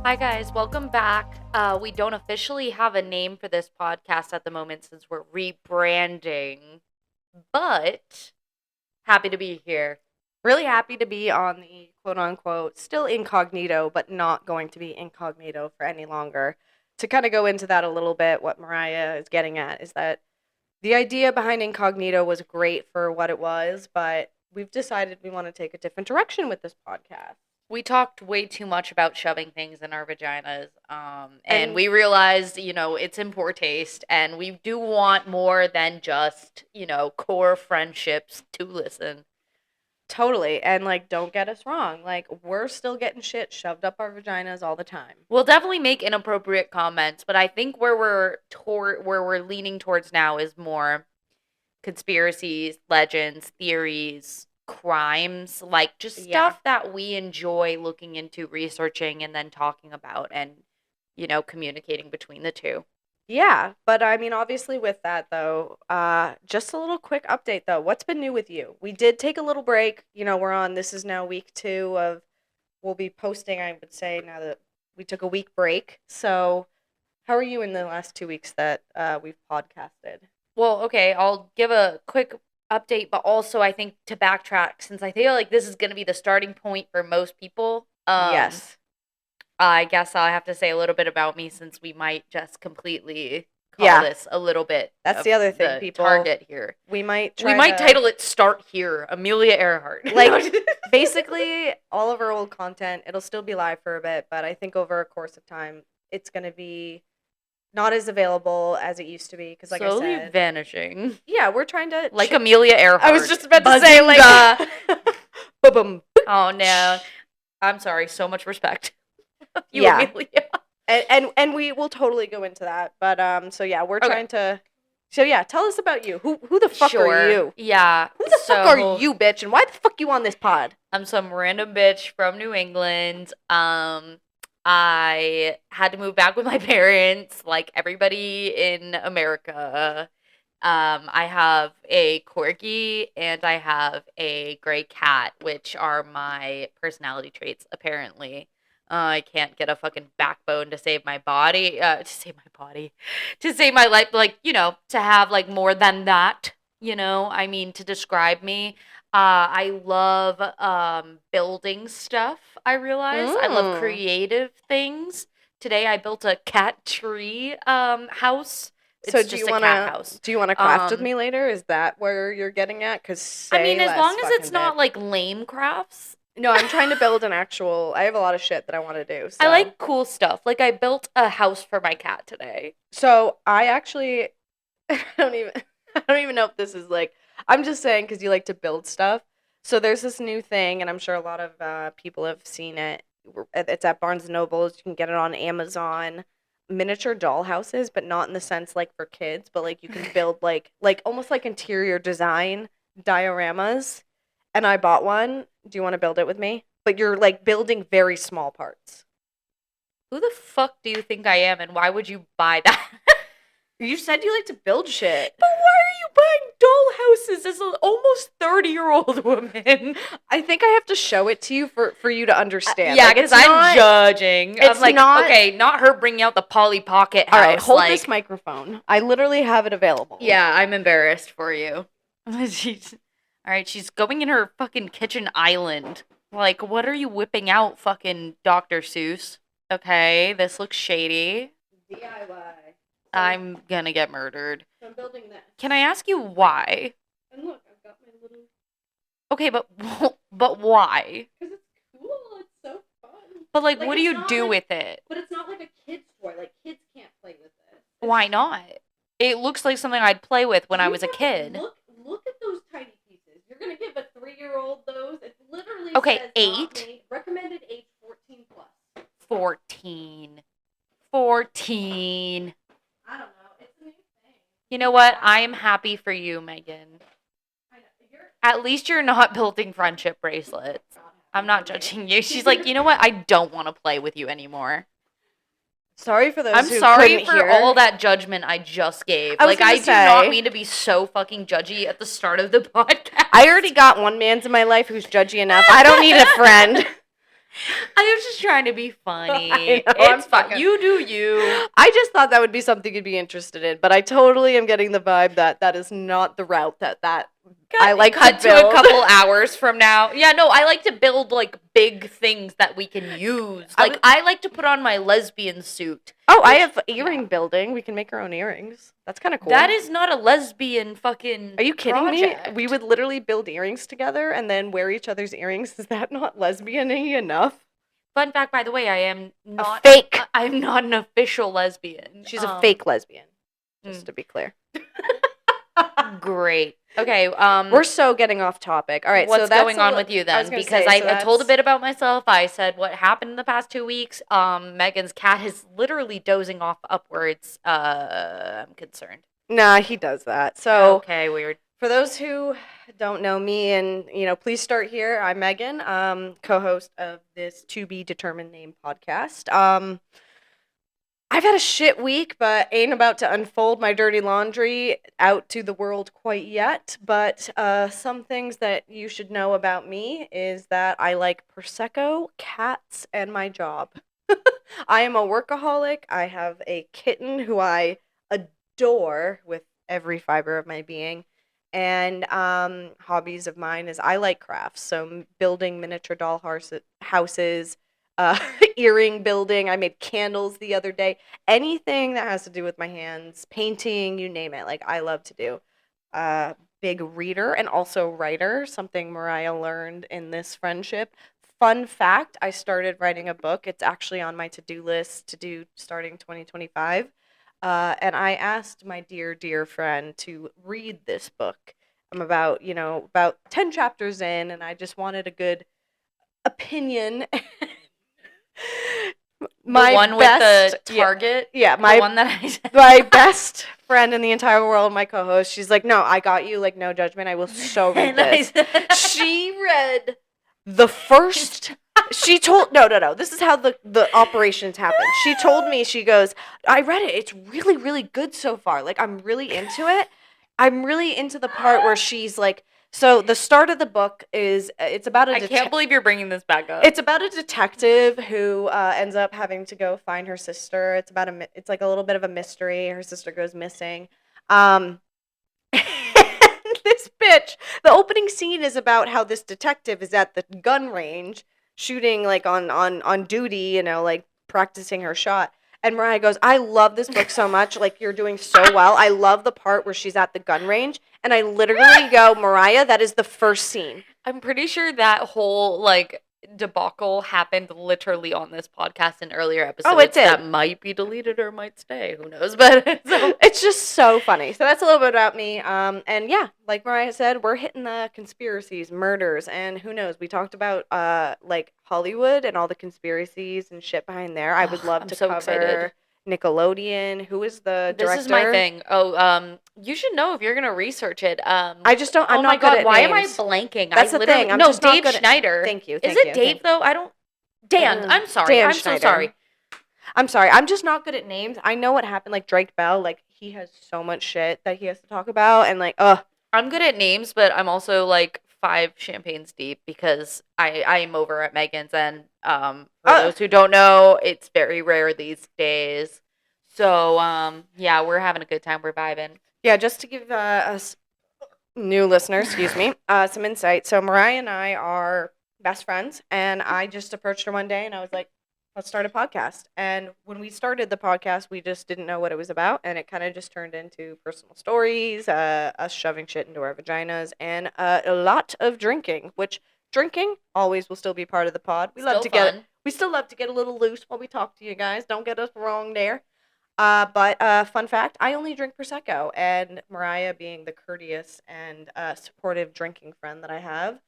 Hi guys, welcome back. We don't officially have a name for this podcast at the moment since we're rebranding, but happy to be here. Really happy to be on the quote-unquote still incognito, but not going to be incognito for any longer. To kind of go into that a little bit, what Mariah is getting at is that the idea behind incognito was great for what it was, but we've decided we want to take a different direction with this podcast. We talked way too much about shoving things in our vaginas, and we realized, it's in poor taste, and we do want more than just, core friendships to listen. Totally. And, don't get us wrong. We're still getting shit shoved up our vaginas all the time. We'll definitely make inappropriate comments, but I think where we're leaning towards now is more conspiracies, legends, theories, crimes, just stuff that we enjoy looking into, researching, and then talking about and, communicating between the two. Yeah, but I mean, obviously with that, though, just a little quick update, though. What's been new with you? We did take a little break. This is now week 2 of, we'll be posting, I would say, now that we took a week break. So how are you in the last 2 weeks that we've podcasted? Well, okay, I'll give a quick update, but also I think to backtrack, since I feel like this is going to be the starting point for most people. Yes. I guess I'll have to say a little bit about me since we might just completely call this a little bit. That's the other thing, people. Target here. We might title it "Start Here," Amelia Earhart. Basically, all of our old content, it'll still be live for a bit, but I think over a course of time, it's going to be not as available as it used to be because, slowly I said, vanishing. Yeah, we're trying to Amelia Earhart. I was just about to say boom. Oh no, I'm sorry. So much respect. Amelia. And we will totally go into that. But we're trying to. So tell us about you. Who the fuck are you? Yeah. Who the fuck are you, bitch? And why the fuck you on this pod? I'm some random bitch from New England. I had to move back with my parents, like everybody in America. I have a corgi and I have a gray cat, which are my personality traits, apparently. I can't get a fucking backbone to save my body, to save my life, to have, more than that, to describe me. I love building stuff, I realize. I love creative things. Today I built a cat tree house. So do you want to craft with me later? Is that where you're getting at? Because as long as it's not lame crafts. No, I'm trying to build I have a lot of shit that I want to do. So. I like cool stuff. I built a house for my cat today. So I actually, I don't even know if this is I'm just saying because you like to build stuff. So there's this new thing, and I'm sure a lot of people have seen it. It's at Barnes & Noble. You can get it on Amazon. Miniature doll houses, but not in the sense for kids, but you can build almost interior design dioramas. And I bought one. Do you want to build it with me? But you're building very small parts. Who the fuck do you think I am, and why would you buy that? You said you like to build shit. But why are you buying doll houses as an almost 30-year-old woman? I think I have to show it to you for you to understand. Yeah, because I'm judging. I'm not her bringing out the Polly Pocket house. All right, hold this microphone. I literally have it available. Yeah, I'm embarrassed for you. All right, she's going in her fucking kitchen island. What are you whipping out, fucking Dr. Seuss? Okay, this looks shady. DIY. I'm gonna get murdered. So I'm building this. Can I ask you why? And look, I've got my little... Okay, but why? Because it's cool, it's so fun. But, what do you do with it? But it's not like a kid's toy. Kids can't play with it. Why not? It looks like something I'd play with when I was a kid. Look at those tiny pieces. You're going to give a 3-year-old those? It literally says 8? Recommended age 14 plus. 14. I don't know. It's a new thing. You know what? I am happy for you, Megan. At least you're not building friendship bracelets. I'm not judging you. She's like, you know what? I don't want to play with you anymore. Sorry for those I'm who sorry couldn't for hear. all that judgment I just gave. I do not mean to be so fucking judgy at the start of the podcast. I already got one man's in my life who's judgy enough. I don't need a friend. I was just trying to be funny. I know, It's I'm fine. fucking- You do you. I just thought that would be something you'd be interested in, but I totally am getting the vibe that that is not the route that I like cut to build. a couple hours from now. Yeah, no, I like to build like big things that we can use. Like I like to put on my lesbian suit. Oh, I have earring building. We can make our own earrings. That's kind of cool. That is not a lesbian fucking. Are you kidding project. me? We would literally build earrings together and then wear each other's earrings. Is that not lesbian-y enough? Fun fact, by the way, I am not fake. I'm not an official lesbian. She's a fake lesbian. Just to be clear. Great. Okay. We're so getting off topic. All right. What's so that's going on with you then? Because I told a bit about myself. I said what happened in the past 2 weeks. Megan's cat is literally dozing off upwards. I'm concerned. Nah, he does that. So okay, weird. For those who don't know me, and please start here. I'm Megan, co-host of this To Be Determined Name podcast. I've had a shit week, but ain't about to unfold my dirty laundry out to the world quite yet. But some things that you should know about me is that I like Prosecco, cats, and my job. I am a workaholic. I have a kitten who I adore with every fiber of my being. And hobbies of mine is I like crafts. So building miniature doll houses, earring building. I made candles the other day. Anything that has to do with my hands, painting, you name it. Like I love to do. Big reader and also writer, something Mariah learned in this friendship. Fun fact, I started writing a book. It's actually on my to-do list to do starting 2025. And I asked my dear friend to read this book. I'm about 10 chapters in, and I just wanted a good opinion. My one best, with the target? Yeah, the one that I said. My best friend in the entire world, my co-host, she's like, no, I got you, like, no judgment, I will so read this. She read the first... She told no. This is how the operations happen. She told me, she goes, I read it. It's really, really good so far. Like I'm really into it. I'm really into the part where she's like, so the start of the book is it's about a. I can't believe you're bringing this back up. It's about a detective who ends up having to go find her sister. It's like a little bit of a mystery. Her sister goes missing. This bitch. The opening scene is about how this detective is at the gun range. Shooting like on duty, like practicing her shot. And Mariah goes, I love this book so much. Like you're doing so well. I love the part where she's at the gun range. And I literally go, Mariah, that is the first scene. I'm pretty sure that whole like debacle happened literally on this podcast in earlier episodes. Oh, it did. That might be deleted or might stay. Who knows? But it's just so funny. So that's a little bit about me. And yeah, like Mariah said, we're hitting the conspiracies, murders, and who knows? We talked about like Hollywood and all the conspiracies and shit behind there. I would love to cover excited. Nickelodeon. Who is the director? This is my thing. Oh, you should know if you're gonna research it. I just don't. I'm not good at why names. am I blanking? That's the thing. I'm just Dave not good Schneider. Thank you. Is it Dave though? I don't. Dan. I'm sorry. I'm so sorry. I'm sorry. I'm just not good at names. I know what happened. Like Drake Bell. Like he has so much shit that he has to talk about, and like, I'm good at names, but I'm also like 5 champagnes deep because I am over at Megan's, and for those who don't know, it's very rare these days. So yeah, we're having a good time. We're vibing. Yeah, just to give us new listeners, some insight. So Mariah and I are best friends, and I just approached her one day, and I was like, let's start a podcast. And when we started the podcast, we just didn't know what it was about, and it kind of just turned into personal stories, us shoving shit into our vaginas, and a lot of drinking, which drinking always will still be part of the pod. We still love to get a little loose while we talk to you guys. Don't get us wrong there. But fun fact, I only drink Prosecco, and Mariah, being the courteous and supportive drinking friend that I have,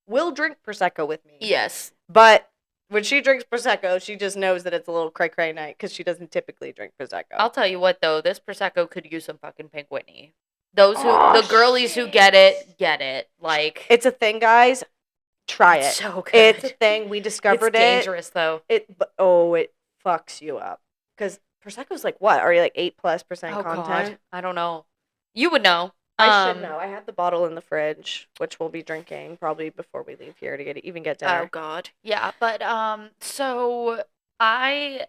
will drink Prosecco with me. Yes. But when she drinks Prosecco, she just knows that it's a little cray-cray night because she doesn't typically drink Prosecco. I'll tell you what, though. This Prosecco could use some fucking Pink Whitney. The girlies who get it. Like, it's a thing, guys. Try it. So good. It's a thing. We discovered it. It's dangerous, though. It fucks you up. Because Prosecco's like what? Are you like 8+% content? God. I don't know. You would know. I should know. I have the bottle in the fridge, which we'll be drinking probably before we leave here to get dinner. Oh God. Yeah, but so I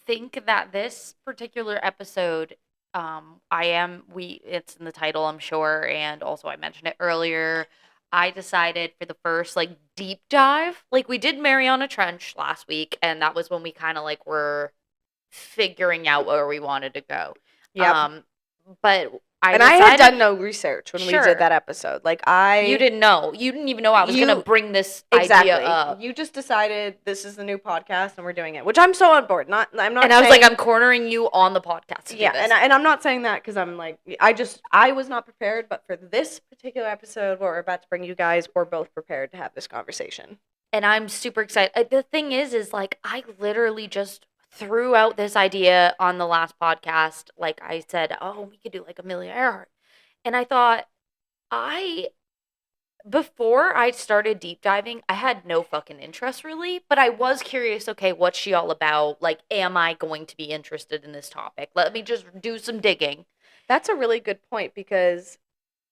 think that this particular episode it's in the title, I'm sure, and also I mentioned it earlier. I decided for the first like deep dive, like we did Mariana Trench last week, and that was when we kind of like were figuring out where we wanted to go. Yep. But I And I had decided done no research when we Sure. did that episode. Like you didn't know. You didn't even know I was You- gonna bring this exactly. idea up. You just decided this is the new podcast and we're doing it, which I'm so on board. I'm not. And I was like, I'm cornering you on the podcast. To Yeah, do this. and I'm not saying that because I'm like I was not prepared, but for this particular episode, what we're about to bring you guys, we're both prepared to have this conversation. And I'm super excited. The thing is like I literally just threw out this idea on the last podcast. Like I said, oh, we could do like Amelia Earhart, and I thought before I started deep diving, I had no fucking interest really, but I was curious, okay, what's she all about? Like, am I going to be interested in this topic? Let me just do some digging. That's a really good point because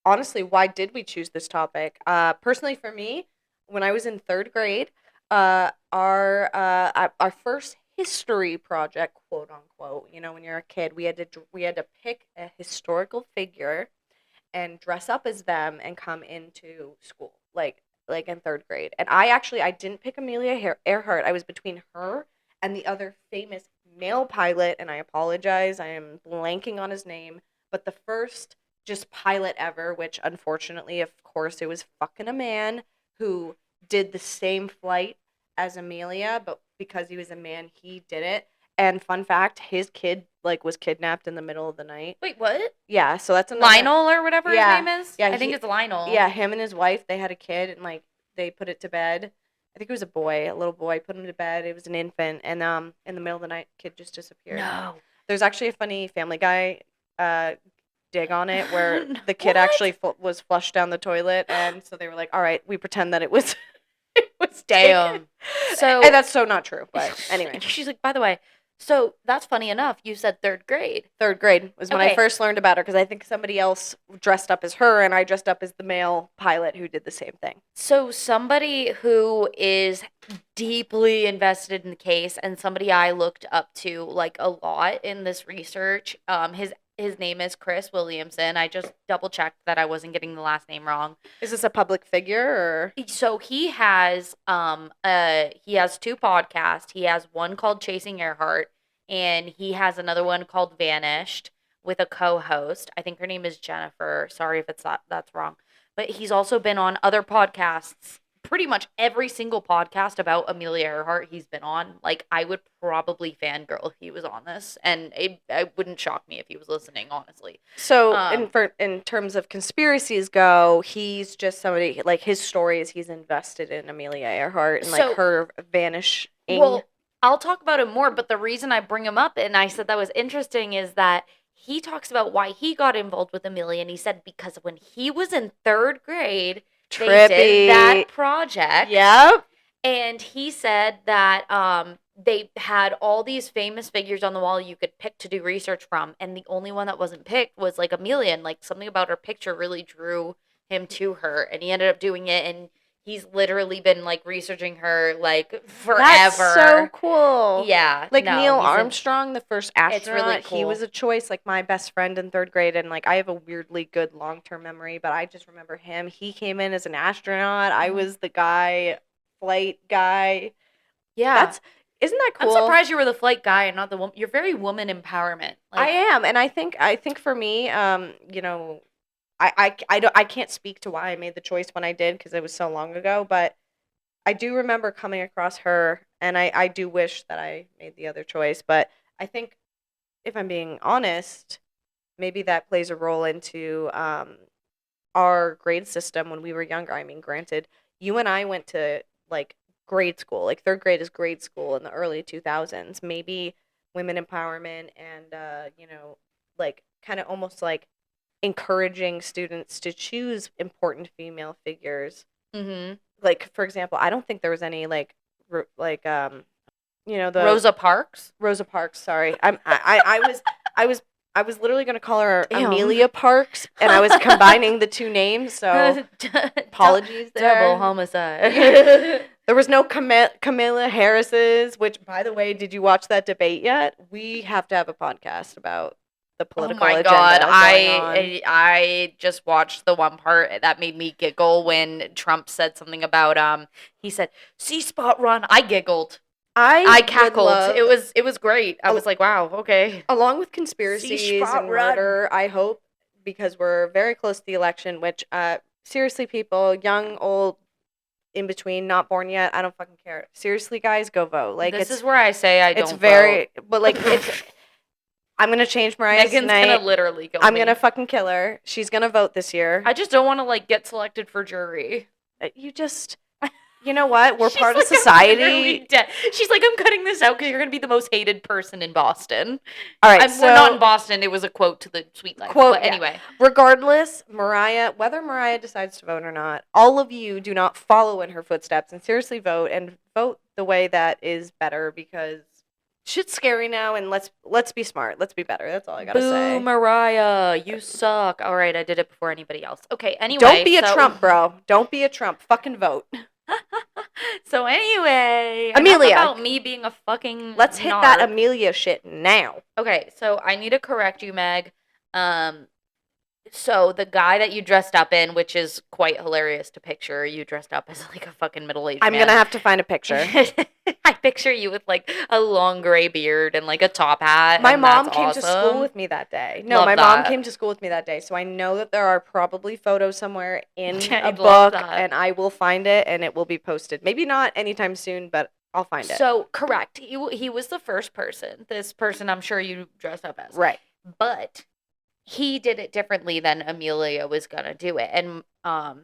honestly, why did we choose this topic? Personally for me, when I was in 3rd grade, our first history project, quote unquote, when you're a kid, we had to pick a historical figure and dress up as them and come into school, like in 3rd grade. And I didn't pick Amelia Earhart. I was between her and the other famous male pilot, and I apologize, I am blanking on his name, but the first just pilot ever, which unfortunately, of course, it was fucking a man who did the same flight as Amelia, but because he was a man, he did it. And fun fact, his kid was kidnapped in the middle of the night. Wait, what? Yeah, so that's another Lionel or whatever his name is? Yeah, I think it's Lionel. Yeah, him and his wife, they had a kid and they put it to bed. I think it was a little boy, put him to bed. It was an infant, and in the middle of the night, kid just disappeared. No. There's actually a funny Family Guy dig on it where the kid What? actually was flushed down the toilet, and so they were like, all right, we pretend that it was it was Damn. taken. So And that's so not true, but anyway. She's like, by the way, so that's funny enough. You said 3rd grade. 3rd grade was when I Okay. first learned about her because I think somebody else dressed up as her and I dressed up as the male pilot who did the same thing. So somebody who is deeply invested in the case and somebody I looked up to like a lot in this research, his name is Chris Williamson. I just double checked that I wasn't getting the last name wrong. Is this a public figure or? So he has 2 podcasts. He has one called Chasing Earhart and he has another one called Vanished with a co-host. I think her name is Jennifer. Sorry if that's wrong. But he's also been on other podcasts. Pretty much every single podcast about Amelia Earhart he's been on. Like, I would probably fangirl if he was on this, and it wouldn't shock me if he was listening, honestly. So, in terms of conspiracies go, he's just somebody, his story is he's invested in Amelia Earhart and, her vanishing. Well, I'll talk about him more, but the reason I bring him up, and I said that was interesting, is that he talks about why he got involved with Amelia, and he said because when he was in 3rd grade, they did that project. Yep. And he said that they had all these famous figures on the wall you could pick to do research from, and the only one that wasn't picked was Amelia, and something about her picture really drew him to her, and he ended up doing it, and he's literally been researching her forever. That's so cool. Yeah. Neil Armstrong, the first astronaut, It's really cool. He was a choice. My best friend in 3rd grade, and I have a weirdly good long-term memory, but I just remember him. He came in as an astronaut. I was the flight guy. Yeah. Isn't that cool? I'm surprised you were the flight guy and not the woman. You're very woman empowerment. I am, and I think for me, I can't speak to why I made the choice when I did because it was so long ago, but I do remember coming across her, and I do wish that I made the other choice, but I think if I'm being honest, maybe that plays a role into our grade system when we were younger. I mean, granted, you and I went to grade school, 3rd grade is grade school in the early 2000s. Maybe women empowerment and kind of almost encouraging students to choose important female figures. Mm-hmm. For example, I don't think there was any the Rosa Parks. Rosa Parks. Sorry, I I was literally going to call her Damn. Amelia Parks, and I was combining the two names, so apologies there. Double homicide. There was no Camilla Harris's, which, by the way, did you watch that debate yet? We have to have a podcast about the political Oh my agenda god, going on. I just watched the one part that made me giggle when Trump said something about he said C-spot run. I giggled. I cackled. It was great. I was like, wow, okay. Along with conspiracies C-spot and run. murder, I hope, because we're very close to the election, which seriously, people, young, old, in between, not born yet, I don't fucking care. Seriously, guys, go vote. Like, this is where I say I don't vote. But like, it's I'm gonna change Mariah Megan's tonight. gonna literally kill I'm me. gonna fucking kill her. She's gonna vote this year. I just don't want to like get selected for jury. You know what? We're part of like, society. She's like, I'm cutting this out because you're gonna be the most hated person in Boston. All right, so we're not in Boston. It was a quote to the Sweet Life. But anyway, regardless, whether Mariah decides to vote or not, all of you do not follow in her footsteps and seriously vote the way that is better, because shit's scary now, and let's be smart. Let's be better. That's all I gotta say. Boo, Mariah, you suck. All right, I did it before anybody else. Okay, anyway. Don't be a Trump, bro. Don't be a Trump. Fucking vote. So anyway, Amelia, about me being a fucking let's hit that Amelia shit now. Okay, so I need to correct you, Meg. So the guy that you dressed up in, which is quite hilarious to picture, you dressed up as like a fucking middle-aged man. I'm gonna have to find a picture. I picture you with like a long gray beard and like a top hat. My mom came to school with me that day. No, my mom came to school with me that day, so I know that there are probably photos somewhere in a book, and I will find it, and it will be posted. Maybe not anytime soon, but I'll find it. So, correct. He was the first person. This person I'm sure you dressed up as. Right. But he did it differently than Amelia was gonna do it. And oh,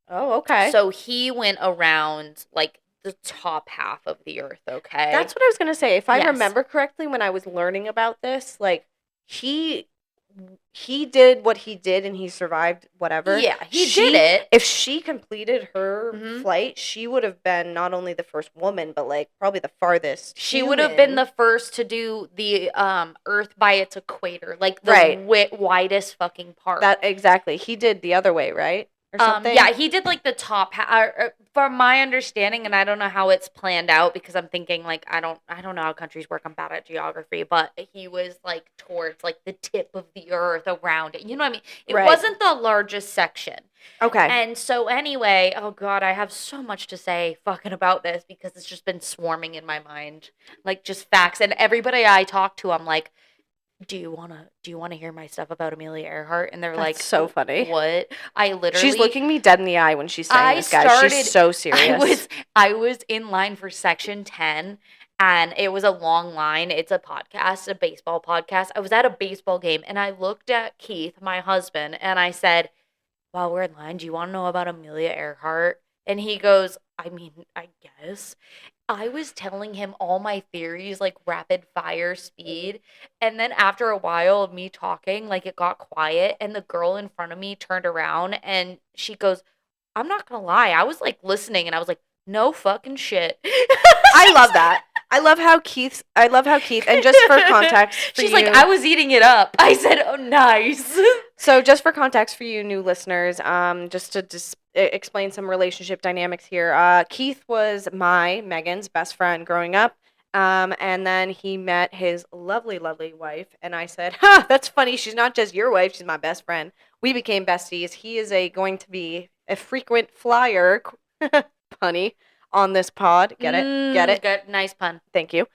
okay. So he went around like the top half of the earth, okay? That's what I was gonna say. If I remember correctly, when I was learning about this, like he did what he did and he survived whatever. Yeah, he did it. If she completed her flight, she would have been not only the first woman, but like probably the farthest. She would have been the first to do the Earth by its equator, like the widest fucking part. That exactly. He did the other way, right? Or something? Yeah, he did like the top from my understanding, and I don't know how it's planned out because I'm thinking like I don't know how countries work. I'm bad at geography, but he was like towards like the tip of the earth around it. You know what I mean? It wasn't the largest section. Okay. And so anyway, oh god, I have so much to say fucking about this because it's just been swarming in my mind, like just facts. And everybody I talk to, I'm like, do you wanna hear my stuff about Amelia Earhart? And they're like, so funny. What? I literally, she's looking me dead in the eye when she's saying this, guys. She's so serious. I was in line for section 10, and it was a long line. It's a podcast, a baseball podcast. I was at a baseball game, and I looked at Keith, my husband, and I said, while we're in line, do you want to know about Amelia Earhart? And he goes, I mean, I guess. I was telling him all my theories, like rapid fire speed. And then after a while of me talking, like it got quiet, and the girl in front of me turned around and she goes, I'm not going to lie. I was like listening, and I was like, no fucking shit. I love that. I love how Keith, and just for context, she's like, I was eating it up. I said, oh, nice. So just for context for you new listeners, just to explain some relationship dynamics here. Keith was Megan's best friend growing up. And then he met his lovely, lovely wife. And I said, that's funny. She's not just your wife. She's my best friend. We became besties. He is going to be a frequent flyer, punny, on this pod. Get it? Get it? Good. Nice pun. Thank you.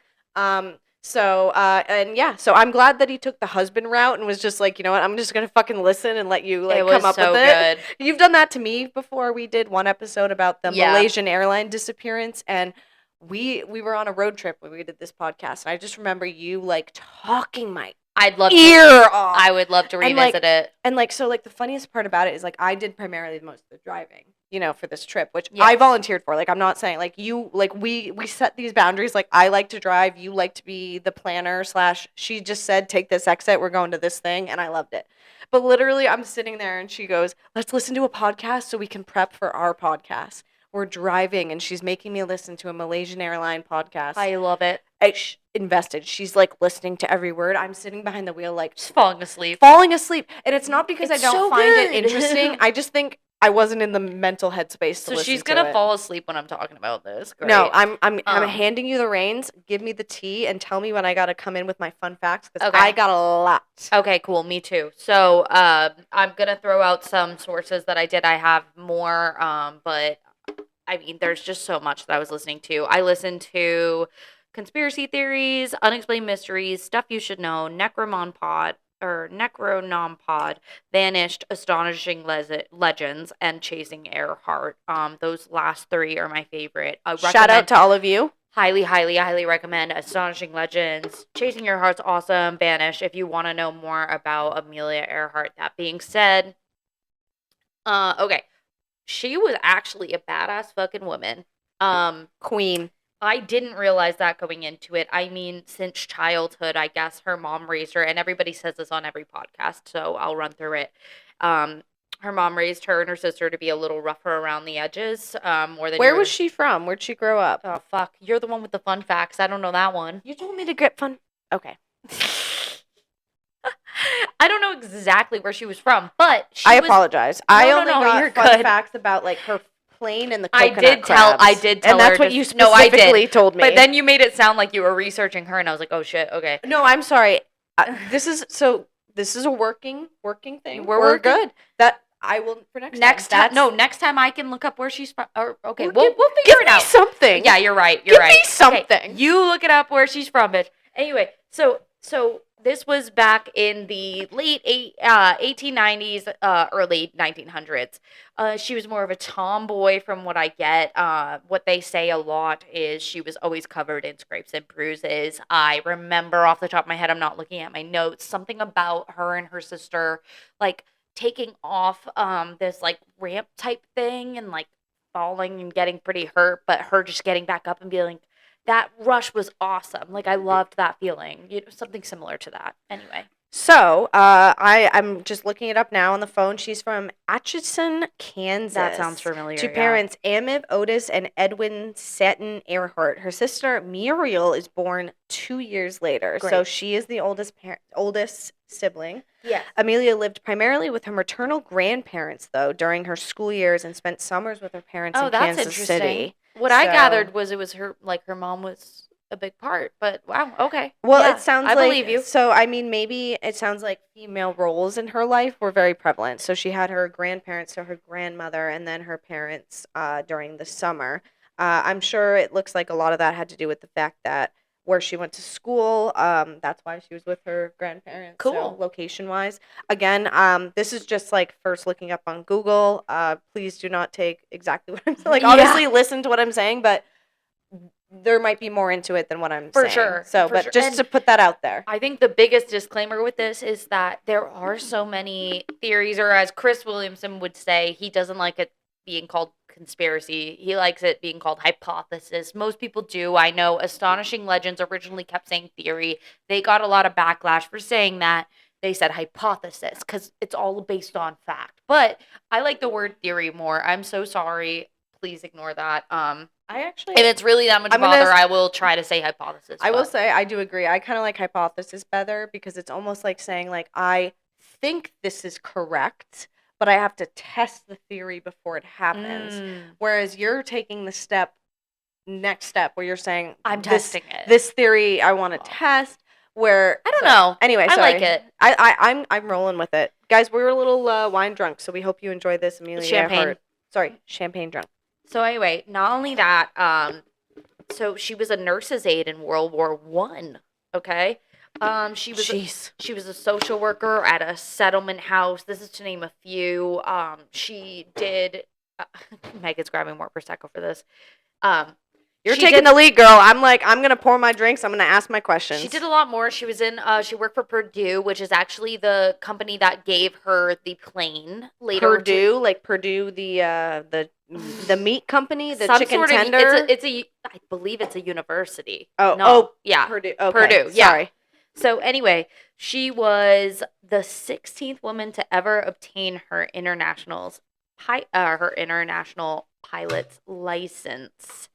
So I'm glad that he took the husband route and was just like, you know what, I'm just gonna fucking listen and let you like come up with it. You've done that to me before. We did one episode about the Malaysian airline disappearance, and we were on a road trip when we did this podcast, and I just remember you like talking my ear off. I would love to revisit it. And like, so like the funniest part about it is like I did primarily most of the driving, you know, for this trip, which I volunteered for. Like, I'm not saying like you, like we set these boundaries. Like, I like to drive, you like to be the planner / she just said, take this exit, we're going to this thing. And I loved it. But literally I'm sitting there and she goes, let's listen to a podcast so we can prep for our podcast. We're driving and she's making me listen to a Malaysian airline podcast. I love it. invested. She's like listening to every word. I'm sitting behind the wheel, like Just falling asleep. And it's not because It's I don't so find good. it interesting. I just think I wasn't in the mental headspace to So listen she's to gonna it. fall asleep when I'm talking about this. Great. No, I'm handing you the reins. Give me the tea and tell me when I gotta come in with my fun facts because Okay. I got a lot. Okay, cool. Me too. So I'm gonna throw out some sources that I did. I have more, but I mean, there's just so much that I was listening to. I listened to conspiracy theories, unexplained mysteries, stuff you should know, Necronompod, Vanished, Astonishing Legends, and Chasing Earhart. Those last three are my favorite. I Shout out to all of you. highly, highly, highly recommend Astonishing Legends. Chasing Your Heart's awesome. Banish if you want to know more about Amelia Earhart. That being said, okay, she was actually a badass fucking woman. Queen. I didn't realize that going into it. I mean, since childhood, I guess her mom raised her, and everybody says this on every podcast, so I'll run through it. Her mom raised her and her sister to be a little rougher around the edges, more than Where was she from? Where'd she grow up? Oh fuck! You're the one with the fun facts. I don't know that one. You told me to get fun. Okay. I don't know exactly where she was from, but I apologize. I only got you're fun good. facts about like her plane and the coconut I did tell and that's her what you just- no, I did. specifically told me. But then you made it sound like you were researching her, and I was like, oh shit, okay. No, I'm sorry. This is a working thing. We're We're working. good. That I will for next time. Next time I can look up where she's from. Or okay, Well, we'll figure give it me out. something. Yeah, you're right. Give right. me something. Okay, you look it up where she's from, bitch. Anyway, so this was back in the late 1890s, early 1900s. She was more of a tomboy from what I get. What they say a lot is she was always covered in scrapes and bruises. I remember off the top of my head, I'm not looking at my notes, something about her and her sister, like, taking off this, like, ramp type thing and, like, falling and getting pretty hurt, but her just getting back up and being like, that rush was awesome. Like, I loved that feeling. Something similar to that. Anyway. So, I'm just looking it up now on the phone. She's from Atchison, Kansas. That sounds familiar. To parents Amiv Otis and Edwin Seton Earhart. Her sister Muriel is born 2 years later. Great. So she is the oldest sibling. Yes. Amelia lived primarily with her maternal grandparents, though, during her school years and spent summers with her parents in that's Kansas interesting. City. What I gathered was it was her mom was a big part, but wow, okay. Well, Yeah, it sounds I like, believe you. So, I mean, maybe it sounds like female roles in her life were very prevalent. So she had her grandparents, so her grandmother, and then her parents during the summer. I'm sure it looks like a lot of that had to do with the fact that where she went to school, that's why she was with her grandparents. Cool. So, location-wise. Again, this is just like first looking up on Google. Please do not take exactly what I'm saying. Like, obviously listen to what I'm saying, but there might be more into it than what I'm saying. For sure. So, just to put that out there. I think the biggest disclaimer with this is that there are so many theories, or as Chris Williamson would say, he doesn't like it being called conspiracy. He likes it being called hypothesis. Most people do. I know Astonishing Legends originally kept saying theory. They got a lot of backlash for saying that. They said hypothesis because it's all based on fact. But I like the word theory more. I'm so sorry. Please ignore that. If it's really that much bother, I will try to say hypothesis. I will say I do agree. I kind of like hypothesis better because it's almost like saying, like, I think this is correct, but I have to test the theory before it happens. Whereas you're taking the next step where you're saying, I'm testing it. This theory I want to test. Where I don't know. Anyway, I like it. I'm rolling with it, guys. We were a little wine drunk, so we hope you enjoy this. Amelia Earhart. Champagne drunk. So anyway, not only that, so she was a nurse's aide in World War One. Okay, she was a social worker at a settlement house. This is to name a few. She did. Megan's grabbing more prosecco for this. You're taking the lead, girl. I'm gonna pour my drinks. I'm gonna ask my questions. She did a lot more. She was in. She worked for Purdue, which is actually the company that gave her the plane later. Purdue, like Purdue, the meat company, the chicken tender. I believe it's a university. Yeah, Purdue. Okay. Purdue. Yeah. Sorry. So anyway, she was the 16th woman to ever obtain her international pilot's license.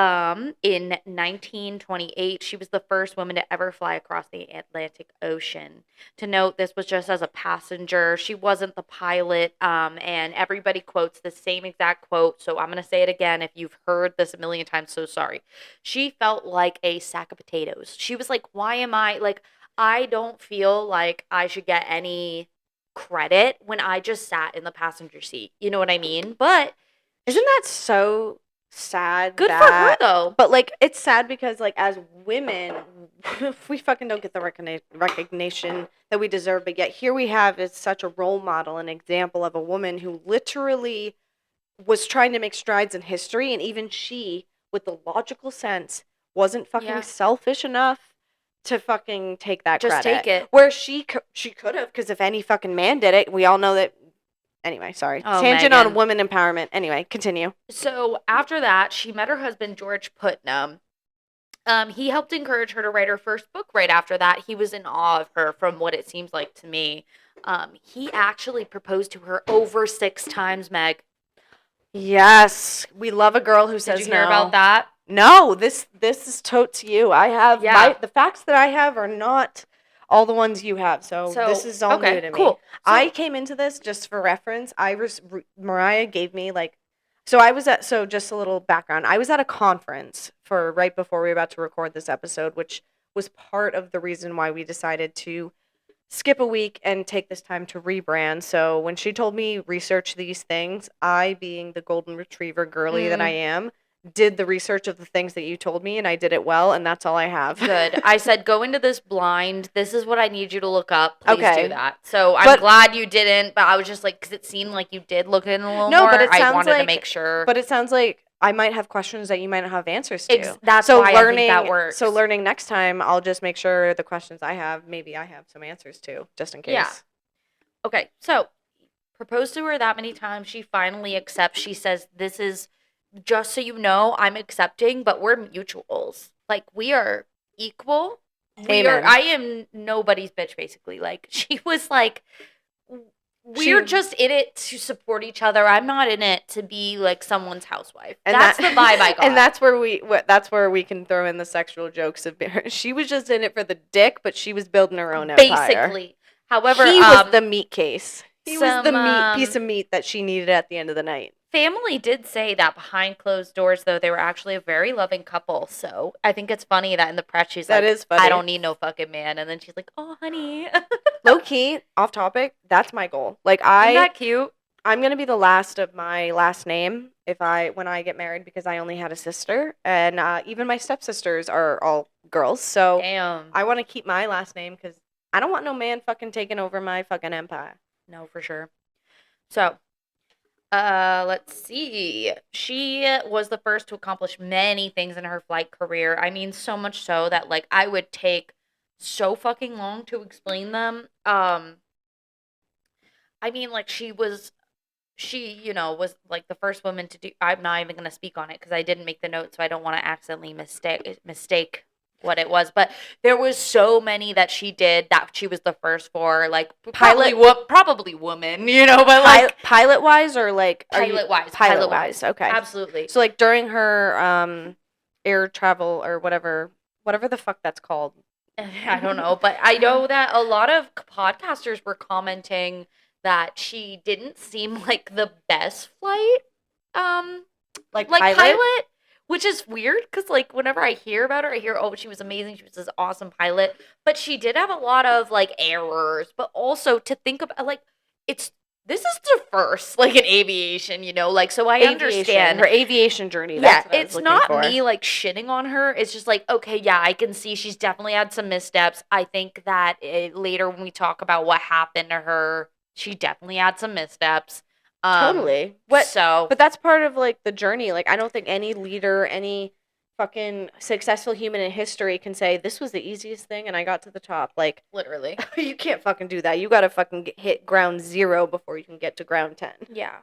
In 1928, she was the first woman to ever fly across the Atlantic Ocean. To note, this was just as a passenger. She wasn't the pilot, and everybody quotes the same exact quote, so I'm going to say it again. If you've heard this a million times, so sorry. She felt like a sack of potatoes. She was like, why am I, like, I don't feel like I should get any credit when I just sat in the passenger seat. You know what I mean? But Isn't that so sad? good for her, though. But like, it's sad because like as women, we fucking don't get the recognition that we deserve. But yet here we have is such a role model, an example of a woman who literally was trying to make strides in history, and even she, with the logical sense, wasn't fucking Yeah. selfish enough to fucking take that Just credit. take it. Where she could have, because if any fucking man did it, we all know that. Anyway, sorry. Oh, Tangent Megan. on women empowerment. Anyway, continue. So after that, she met her husband, George Putnam. He helped encourage her to write her first book right after that. He was in awe of her, from what it seems like to me. He actually proposed to her over 6 times, Meg. Yes, we love a girl who says Did you hear no. about that? No, this is totes you. I have Yeah. the facts that I have are not all the ones you have. So this is all okay, new to me. cool. So, I came into this just for reference. Mariah gave me like, so just a little background. I was at a conference for right before we were about to record this episode, which was part of the reason why we decided to skip a week and take this time to rebrand. So when she told me research these things, I, being the golden retriever girly that I am, did the research of the things that you told me, and I did it well, and that's all I have. Good. I said, go into this blind. This is what I need you to look up. Please Okay. do that. So I'm glad you didn't, but I was just like, because it seemed like you did look in a little more. But it sounds I wanted to like- make sure. But it sounds like I might have questions that you might not have answers to. That's so why learning, I think that works. So learning next time, I'll just make sure the questions I have, maybe I have some answers to, just in case. Yeah. Okay, so proposed to her that many times. She finally accepts. She says, this is, just so you know, I'm accepting, but we're mutuals. Like, we are equal. Amen. I am nobody's bitch, basically. Like, she was like, we're just in it to support each other. I'm not in it to be like someone's housewife. And that's the vibe I got. And that's where we can throw in the sexual jokes of she was just in it for the dick, but she was building her own empire. Basically. However, he was the meat case. He was the piece of meat that she needed at the end of the night. Family did say that behind closed doors, though, they were actually a very loving couple. So I think it's funny that in the press she's like, is funny. I don't need no fucking man. And then she's like, oh, honey. Low key, off topic, that's my goal. Like, Isn't that cute? I'm going to be the last of my last name when I get married, because I only had a sister. And even my stepsisters are all girls. So Damn. I want to keep my last name because I don't want no man fucking taking over my fucking empire. No, for sure. So, let's see. She was the first to accomplish many things in her flight career. I mean, so much so that, like, I would take so fucking long to explain them. I mean, like, she, you know, was, like, the first woman to do, I'm not even going to speak on it because I didn't make the note, so I don't want to accidentally mistake what it was, but there was so many that she did that she was the first for, like, probably woman, you know, but like pilot wise or like pilot wise. Okay, absolutely. So like during her air travel or whatever the fuck that's called. I don't know, but I know that a lot of podcasters were commenting that she didn't seem like the best flight, like pilot. Which is weird because, like, whenever I hear about her, I hear, oh, she was amazing. She was this awesome pilot. But she did have a lot of, like, errors. But also to think about, like, this is the first, like, in aviation, you know? Like, so I understand. Her aviation journey. Yeah, it's not me, like, shitting on her. It's just like, okay, yeah, I can see she's definitely had some missteps. I think that later when we talk about what happened to her, she definitely had some missteps. Totally. But that's part of like the journey. Like, I don't think any leader, any fucking successful human in history can say this was the easiest thing and I got to the top. Like, literally, you can't fucking do that. You gotta fucking hit ground 0 before you can get to ground 10. Yeah.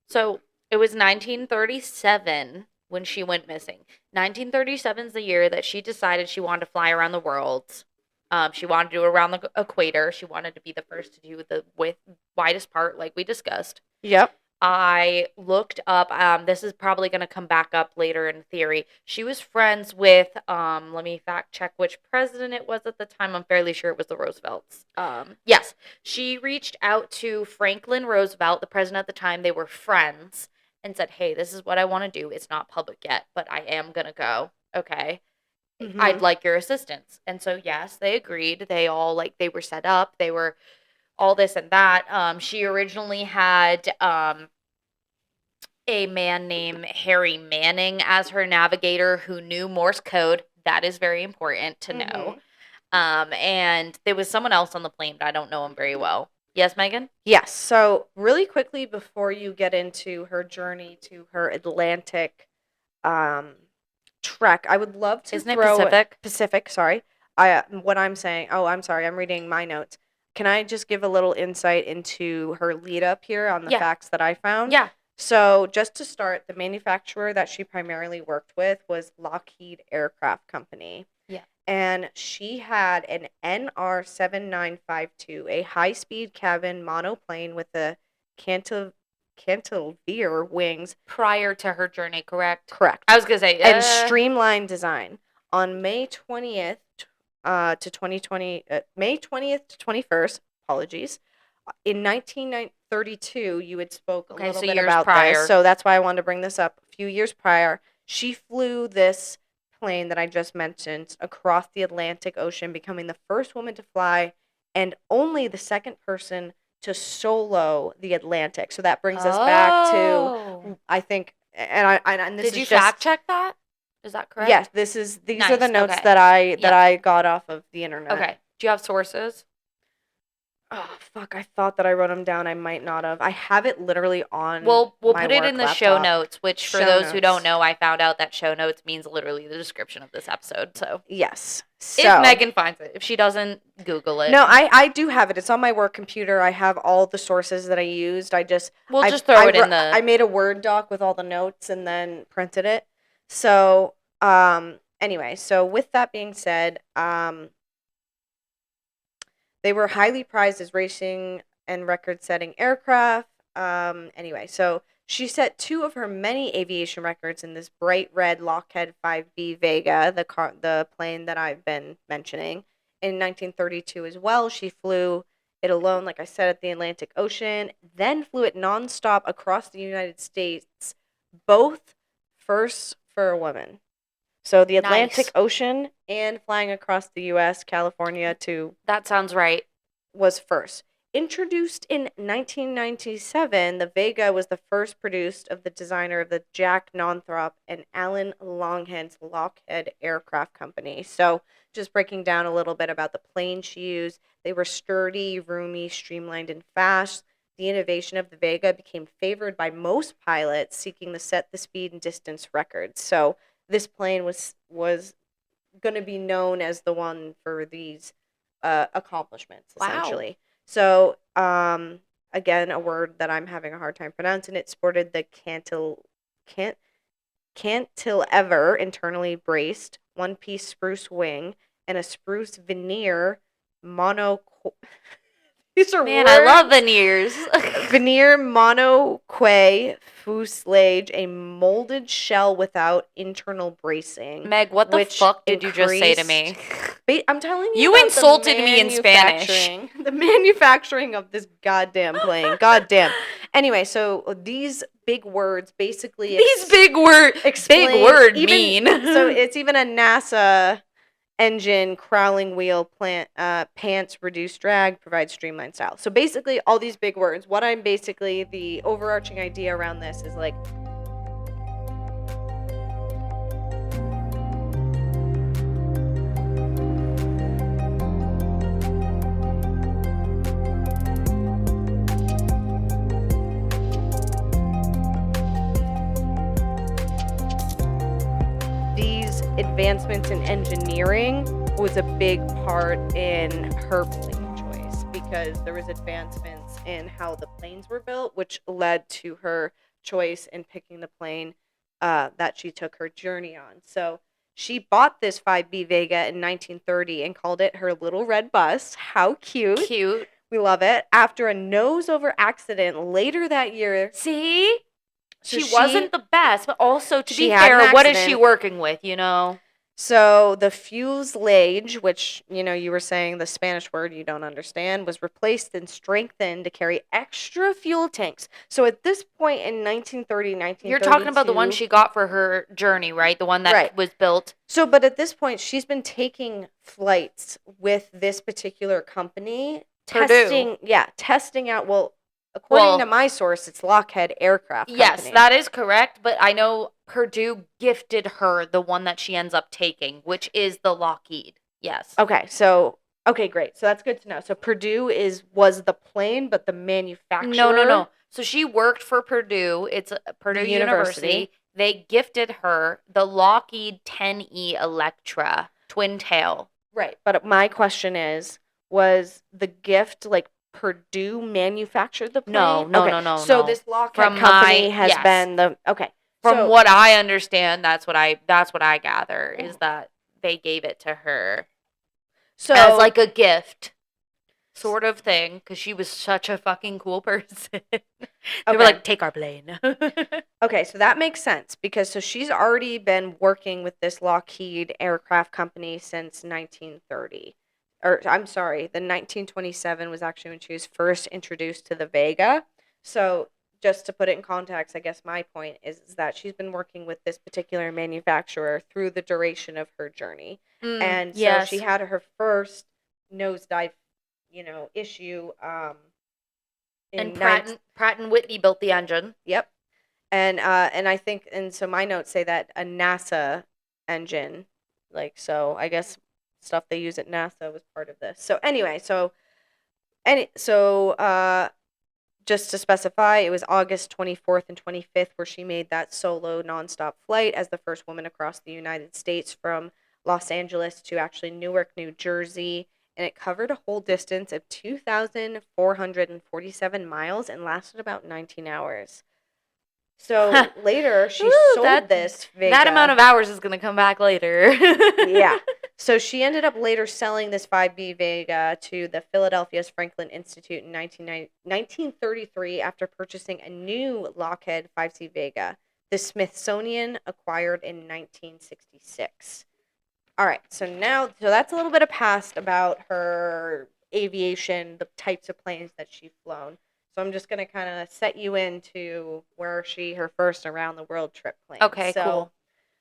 So it was 1937 when she went missing. 1937 is the year that she decided she wanted to fly around the world. She wanted to do it around the equator. She wanted to be the first to do the widest part, like we discussed. Yep. I looked up, this is probably going to come back up later in theory. She was friends with, let me fact check which president it was at the time. I'm fairly sure it was the Roosevelts. Yes, she reached out to Franklin Roosevelt, the president at the time. They were friends and said, "Hey, this is what I want to do. It's not public yet, but I am going to go. Okay. I'd like your assistance." And so, yes, they agreed. They all, like, they were set up. They were all this and that. She originally had a man named Harry Manning as her navigator who knew Morse code. That is very important to know. And there was someone else on the plane, but I don't know him very well. Yes, Megan? Yes. So really quickly before you get into her journey to her Atlantic trek, I would love to Isn't it throw Pacific? Pacific, sorry. What I'm saying. Oh, I'm sorry. I'm reading my notes. Can I just give a little insight into her lead up here on the Yeah. facts that I found? Yeah. So, just to start, the manufacturer that she primarily worked with was Lockheed Aircraft Company. Yeah. And she had an NR7952, a high-speed cabin monoplane with a cantilever wings. Prior to her journey, correct? Correct. I was going to say. And streamlined design. On May 20th to 2020, May 20th to 21st, apologies. In 1932, you had spoke a little bit about this, so that's why I wanted to bring this up. A few years prior, she flew this plane that I just mentioned across the Atlantic Ocean, becoming the first woman to fly and only the second person to solo the Atlantic. So that brings us back to, I think, and this did you fact check that? Is that correct? Yes, these are the notes that I got off of the internet. Okay. Do you have sources? Oh, fuck. I thought that I wrote them down. I might not have. I have it literally on we'll my put it in the laptop. show notes, which for those who don't know, I found out that show notes means literally the description of this episode. So yes. So, if Megan finds it. If she doesn't, Google it. No, I do have it. It's on my work computer. I have all the sources that I used. We'll just throw it in the... I made a Word doc with all the notes and then printed it. So, anyway. So, with that being said, they were highly prized as racing and record-setting aircraft. Anyway, so she set 2 of her many aviation records in this bright red Lockheed 5B Vega, the plane that I've been mentioning. In 1932 as well, she flew it alone, like I said, at the Atlantic Ocean, then flew it nonstop across the United States, both first for a woman. So the Atlantic Ocean and flying across the U.S., California to... That sounds right. Was first. Introduced in 1997, the Vega was the first produced of the designer of the Jack Northrop and Alan Longhead's Lockheed Aircraft Company. So just breaking down a little bit about the plane she used. They were sturdy, roomy, streamlined, and fast. The innovation of the Vega became favored by most pilots seeking to set the speed and distance records. So this plane was going to be known as the one for these accomplishments, essentially. So, again, a word that I'm having a hard time pronouncing. It sported the cantilever internally braced, one-piece spruce wing, and a spruce veneer These are Man, words. I love veneers. Veneer monoque fuselage, a molded shell without internal bracing. Meg, what the fuck did you just say to me? I'm telling you. You insulted me in Spanish. The manufacturing of this goddamn plane. Goddamn. Anyway, so these big words basically... Big word mean. So it's even a NASA... engine, crawling wheel, pants, reduced drag, provides streamlined style. So basically, all these big words. What I'm basically, the overarching idea around this is like... These advancements in engineering was a big part in her plane choice because there was advancements in how the planes were built, which led to her choice in picking the plane that she took her journey on. So she bought this 5B Vega in 1930 and called it her Little Red Bus. How cute. Cute. We love it. After a nose-over accident later that year. See? So she wasn't the best, but also, to she be had an fair, what is she accident. working with, you know? So the fuselage, which, you know, you were saying the Spanish word you don't understand, was replaced and strengthened to carry extra fuel tanks. So at this point in 1930, 1932... You're talking about the one she got for her journey, right? The one that Right. was built. So, but at this point, she's been taking flights with this particular company, Purdue. testing out, well, according to my source, it's Lockheed Aircraft Company. Yes, that is correct, but I know Purdue gifted her the one that she ends up taking, which is the Lockheed. Yes. Okay, great. So that's good to know. So Purdue was the plane, but the manufacturer... No. So she worked for Purdue. It's Purdue University. They gifted her the Lockheed 10E Electra twin tail. Right, but my question is, was the gift like Purdue manufactured the plane? No. So this Lockheed company has been the... Okay. From what I understand, that's what I gather, is that they gave it to her. So, as like a gift sort of thing, because she was such a fucking cool person. They were like, take our plane. Okay, so that makes sense, because she's already been working with this Lockheed Aircraft Company since 1930. Or, I'm sorry, the 1927 was actually when she was first introduced to the Vega. So, just to put it in context, I guess my point is that she's been working with this particular manufacturer through the duration of her journey. And so she had her first nosedive, issue. And Pratt and Whitney built the engine. Yep. And I think, and so my notes say that a NASA engine, so I guess stuff they use at NASA was part of this. So anyway, just to specify, it was August 24th and 25th where she made that solo nonstop flight as the first woman across the United States from Los Angeles to actually Newark, New Jersey. And it covered a whole distance of 2,447 miles and lasted about 19 hours. So later, she sold this Vega. That amount of hours is going to come back later. Yeah. So she ended up later selling this 5B Vega to the Philadelphia's Franklin Institute in 1933 after purchasing a new Lockheed 5C Vega. The Smithsonian acquired in 1966. All right, so that's a little bit of past about her aviation, the types of planes that she's flown. So I'm just going to kind of set you into her first around-the-world trip plane. Okay, cool.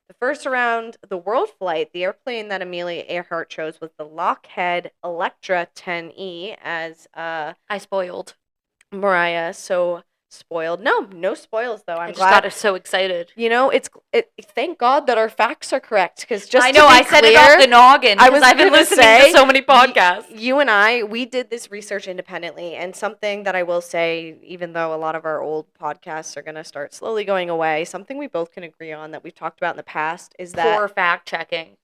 The first around-the-world flight, the airplane that Amelia Earhart chose was the Lockheed Electra 10E, as... I spoiled. Mariah, so... spoiled. No spoils though. I'm glad. I just got so excited. Thank God that our facts are correct, because just I know I said it off the noggin. I've been listening to so many podcasts. You and we did this research independently, and something that I will say, even though a lot of our old podcasts are going to start slowly going away, something we both can agree on that we've talked about in the past is that poor fact checking,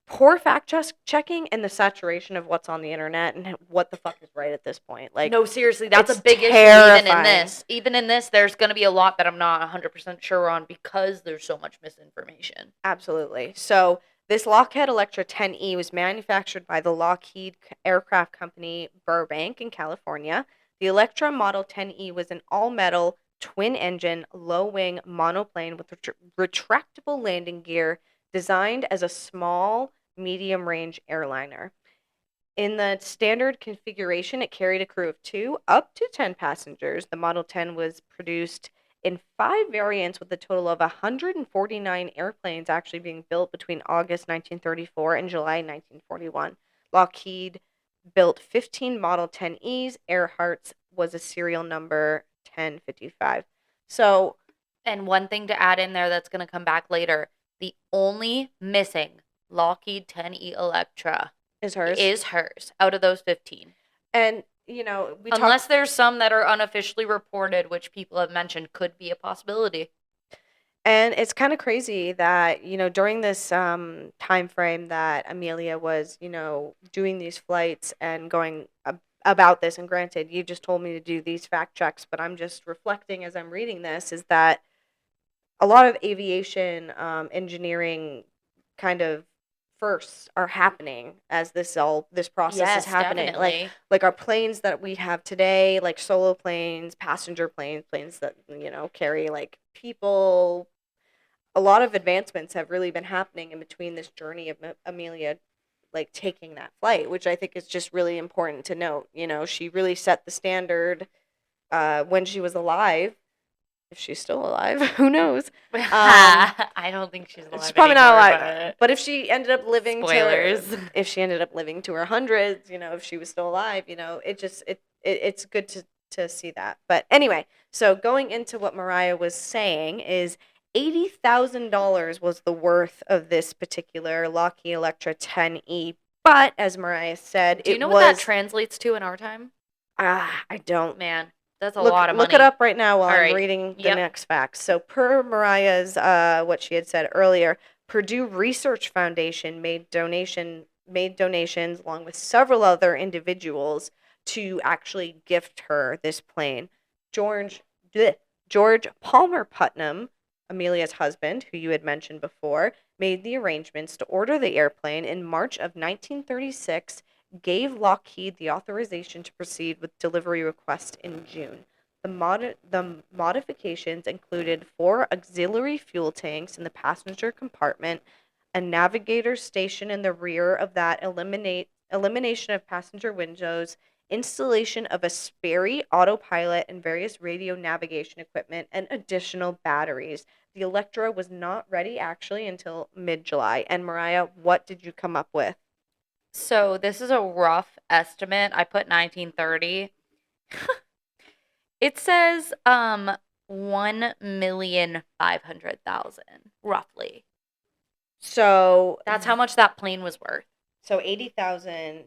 and the saturation of what's on the internet and what the fuck is right at this point. No, seriously, that's a big issue. Even in this, there's going to be a lot that I'm not 100% sure on because there's so much misinformation. Absolutely. So this Lockheed Electra 10E was manufactured by the Lockheed Aircraft Company, Burbank in California. The Electra Model 10E was an all-metal, twin-engine, low-wing monoplane with retractable landing gear designed as a small, medium-range airliner. In the standard configuration, it carried a crew of 2 up to 10 passengers. The Model 10 was produced in 5 variants with a total of 149 airplanes actually being built between August 1934 and July 1941. Lockheed built 15 Model 10Es. Earhart's was a serial number 1055. So, and one thing to add in there that's going to come back later, the only missing Lockheed 10E Electra is hers out of those 15. And, unless there's some that are unofficially reported, which people have mentioned could be a possibility. And it's kind of crazy that, during this time frame that Amelia was, doing these flights and going about this, and granted, you just told me to do these fact checks, but I'm just reflecting as I'm reading this, is that a lot of aviation engineering kind of firsts are happening as this process is Yes, happening. definitely. Like our planes that we have today, like solo planes, passenger planes, planes that carry like people. A lot of advancements have really been happening in between this journey of Amelia like taking that flight, which I think is just really important to note. She really set the standard when she was alive. If she's still alive, who knows? I don't think she's She's alive probably not anymore, alive. but But if she ended up living spoilers. if she ended up living to her hundreds, if she was still alive, it's good to see that. But anyway, so going into what Mariah was saying is $80,000 was the worth of this particular Lockheed Electra 10E. But as Mariah said, Do you it know what that was translates to in our time? I don't. Man, that's a lot of Look money. it up right now while All I'm right. reading the Yep. next facts. So per Mariah's what she had said earlier, Purdue Research Foundation made donations along with several other individuals to actually gift her this plane. George Palmer Putnam, Amelia's husband, who you had mentioned before, made the arrangements to order the airplane in March of 1936, gave Lockheed the authorization to proceed with delivery request in June. The modifications included 4 auxiliary fuel tanks in the passenger compartment, a navigator station in the rear of that, elimination of passenger windows, installation of a Sperry autopilot and various radio navigation equipment, and additional batteries. The Electra was not ready actually until mid-July. And Mariah, what did you come up with? So this is a rough estimate. I put 1930. It says 1,500,000 roughly. So That's how much that plane was worth. So 80,000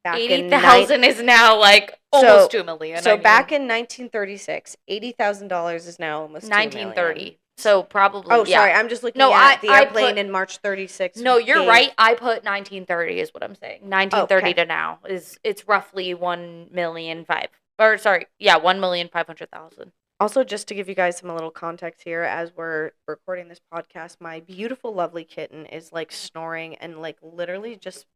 back 80,000 is now like almost 2 million. So back in 1936, $80,000 is now almost 1930. So probably. Oh, sorry, I'm just looking at the airplane in March 36. No, you're right. I put 1930 is what I'm saying. 1930 to now it's roughly 1,500,000. Or sorry, yeah, 1,500,000. Also, just to give you guys some little context here, as we're recording this podcast, my beautiful, lovely kitten is like snoring and like literally just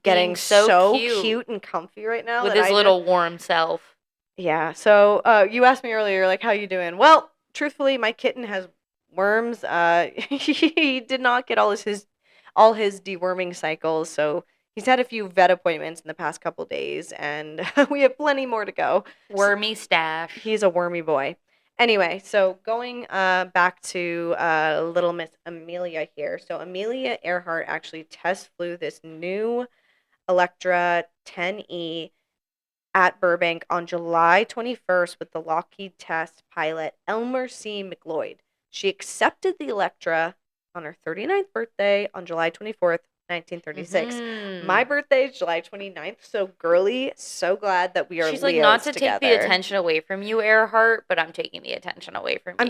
getting so cute and comfy right now with his little warm self. Yeah. So you asked me earlier, like, how you doing? Well, truthfully, my kitten has worms. He did not get all his deworming cycles, so he's had a few vet appointments in the past couple days, and we have plenty more to go. Wormy stash. He's a wormy boy. Anyway, so going back to little Miss Amelia here. So Amelia Earhart actually test flew this new Electra 10E at Burbank on July 21st with the Lockheed test pilot Elmer C. McLeod. She accepted the Electra on her 39th birthday on July 24th, 1936. Mm-hmm. My birthday is July 29th, so girly, so glad that we are She's Leos like, not to together. Take the attention away from you, Earhart, but I'm taking the attention away from you.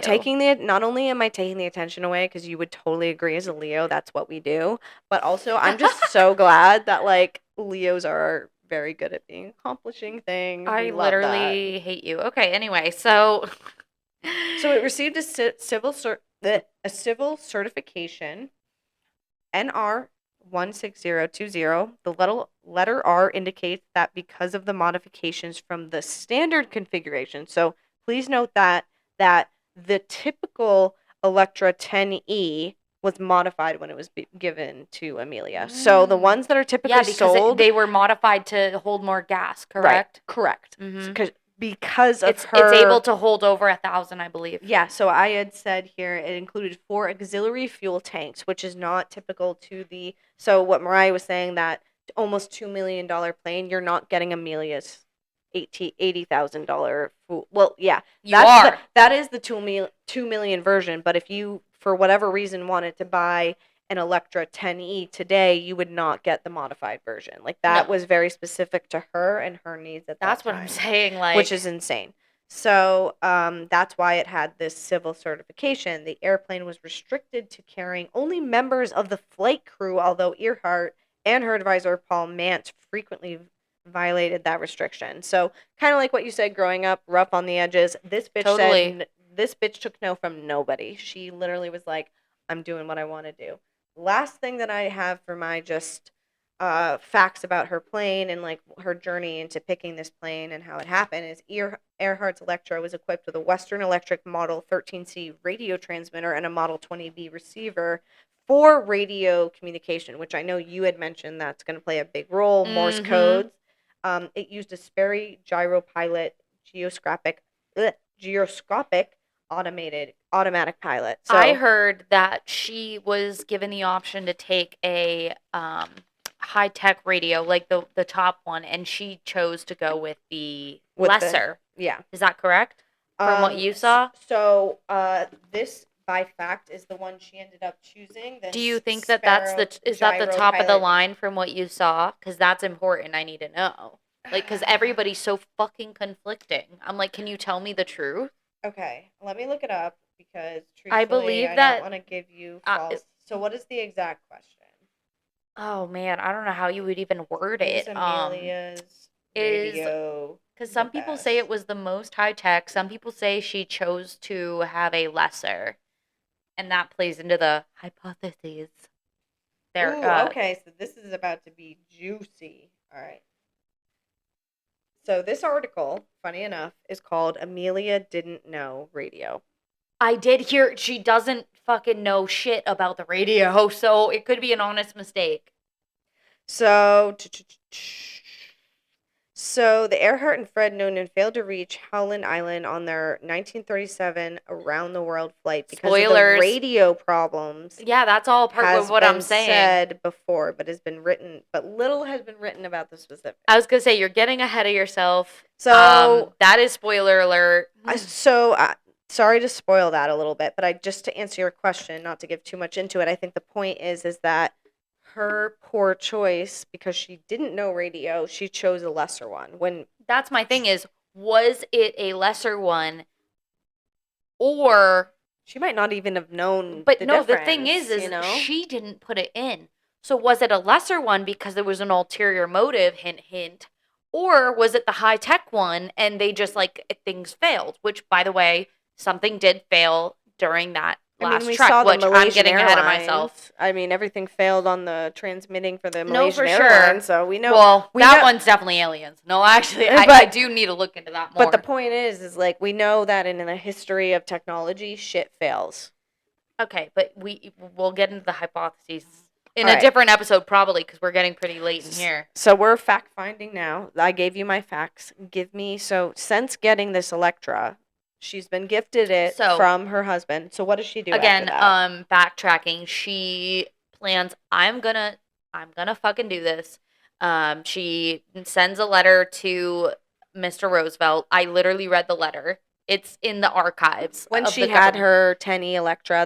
Not only am I taking the attention away, because you would totally agree as a Leo, that's what we do, but also I'm just so glad that, like, Leos are very good at accomplishing things. I literally hate you. Okay, anyway, so it received a civil certification, NR 16020. The letter R indicates that because of the modifications from the standard configuration. So please note that the typical Electra 10E was modified when it was given to Amelia. So the ones that are typically sold, they were modified to hold more gas, correct? Right, correct. Mm-hmm. Because of it's able to hold over 1,000, I believe. Yeah, so I had said here it included 4 auxiliary fuel tanks, which is not typical to the. So what Mariah was saying, that almost $2 million plane, you're not getting Amelia's $80,000. Well, yeah, that is the 2 million version. But if you, for whatever reason, wanted to buy an Electra 10E today, you would not get the modified version. Like, that was very specific to her and her needs at that time. That's what I'm saying, like, which is insane. So that's why it had this civil certification. The airplane was restricted to carrying only members of the flight crew, although Earhart and her advisor Paul Mantz frequently violated that restriction. So kind of like what you said growing up, rough on the edges. This bitch said, this bitch took no from nobody. She literally was like, I'm doing what I want to do. last thing that I have for my just facts about her plane and like her journey into picking this plane and how it happened is Earhart's Electra was equipped with a Western Electric Model 13C radio transmitter and a Model 20B receiver for radio communication, which I know you had mentioned that's going to play a big role. Morse codes. It used a Sperry gyropilot geoscopic geoscopic automatic pilot. So I heard that she was given the option to take a high tech radio, like the top one, and she chose to go with the lesser. Yeah. Is that correct? From what you saw? So this by fact is the one she ended up choosing. Do you think that that's the top of the line from what you saw? Because that's important. I need to know. Like, because everybody's so fucking conflicting. I'm like, can you tell me the truth? Okay, let me look it up because I believe I that don't want to give you false. So what is the exact question? Oh man, I don't know how you would even word it. Amelia's radio. Because some people say it was the most high tech. Some people say she chose to have a lesser, and that plays into the hypotheses. There. Okay, so this is about to be juicy. All right. So this article, funny enough, is called "Amelia Didn't Know Radio." I did hear she doesn't fucking know shit about the radio, so it could be an honest mistake. So the Earhart and Fred Noonan failed to reach Howland Island on their 1937 around the world flight because of the radio problems. Yeah, that's all part of what I'm saying. Said before, but little has been written about the specifics. I was gonna say you're getting ahead of yourself. So that is spoiler alert. Sorry to spoil that a little bit, but just to answer your question, not to give too much into it, I think the point is that her poor choice, because she didn't know radio, she chose a lesser one. That's my thing is, was it a lesser one, or she might not even have known? But the thing is she didn't put it in. So was it a lesser one because there was an ulterior motive? Hint, hint. Or was it the high tech one and they just things failed? Which, by the way, something did fail during that last trek, which I'm getting ahead of myself. I mean, everything failed on the transmitting for the Malaysian Airlines, so we know. Well, that one's definitely aliens. No, actually, I do need to look into that more. But the point is we know that in the history of technology, shit fails. Okay, but we'll get into the hypotheses in a different episode probably because we're getting pretty late in here. So we're fact finding now. I gave you my facts. Since getting this Electra, she's been gifted it from her husband. So what does she do again? After that? Backtracking. She plans. I'm gonna fucking do this. She sends a letter to Mr. Roosevelt. I literally read the letter. It's in the archives. When she had her 10E Electra,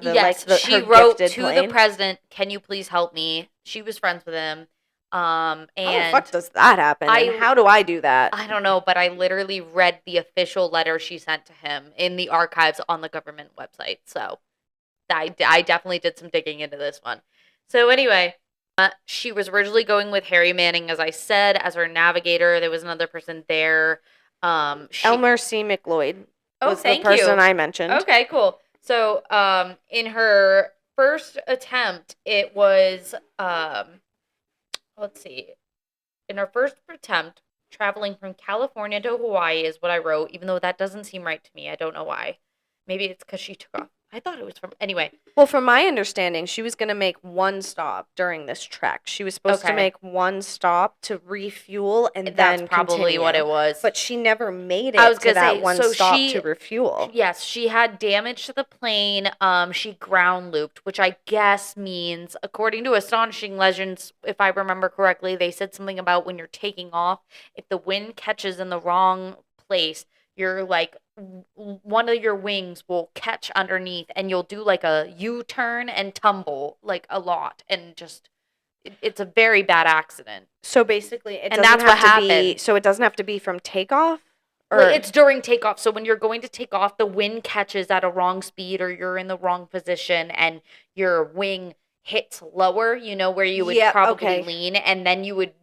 she wrote to the president, "Can you please help me?" She was friends with him. And how the fuck does that happen? And how do I do that? I don't know, but I literally read the official letter she sent to him in the archives on the government website. So I definitely did some digging into this one. So anyway, she was originally going with Harry Manning, as I said, as her navigator. There was another person there. Elmer C. McLeod was the person I mentioned. Okay, cool. So in her first attempt, it was... let's see. In her first attempt, traveling from California to Hawaii is what I wrote, even though that doesn't seem right to me. I don't know why. Maybe it's because she took off. I thought it was from... Anyway. Well, from my understanding, she was going to make one stop during this trek. She was supposed to make one stop to refuel and then That's probably continue. what it was. But she never made it to that one stop to refuel. Yes, she had damage to the plane. She ground looped, which I guess means, according to Astonishing Legends, if I remember correctly, they said something about when you're taking off, if the wind catches in the wrong place, you're one of your wings will catch underneath and you'll do a U-turn and tumble a lot, and just it's a very bad accident. So basically that's what happened. So it doesn't have to be from takeoff? Or it's during takeoff. So when you're going to take off, the wind catches at a wrong speed or you're in the wrong position and your wing hits lower, where you would probably lean, and then you would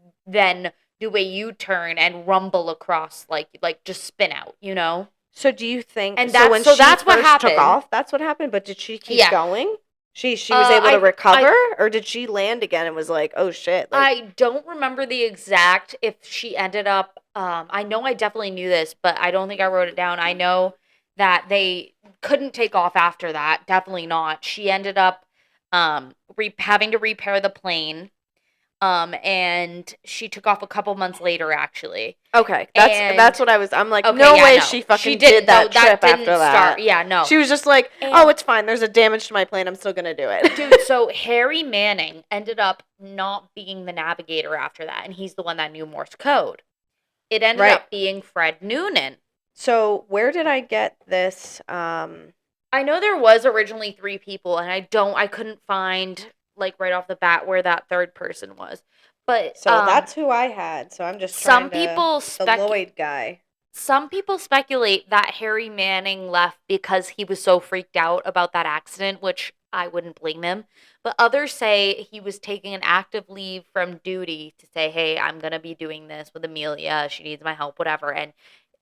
do a U-turn and rumble across, just spin out, So do you think... And that's what happened. Took off, that's what happened? But did she keep going? She was able to recover, I or did she land again and was like, oh shit? Like, I don't remember the exact if she ended up. I know I definitely knew this, but I don't think I wrote it down. I know that they couldn't take off after that. Definitely not. She ended up having to repair the plane. And she took off a couple months later, actually. okay, And that's what I'm like, okay, no yeah, way no, she fucking didn't. did that No, trip that didn't after start. that. Yeah, no. She was just like, oh, And it's fine. There's a damage to my plane. I'm still gonna do it. dude, so Harry Manning ended up not being the navigator after that, and he's the one that knew Morse code. It ended Right. up being Fred Noonan. So where did I get this? I know there was originally 3 people, and I couldn't find like right off the bat where that third person was. But So that's who I had. So I'm just some trying people to the Lloyd guy. some people speculate that Harry Manning left because he was so freaked out about that accident, which I wouldn't blame him. But others say he was taking an active leave from duty to say, hey, I'm going to be doing this with Amelia. She needs my help, whatever. And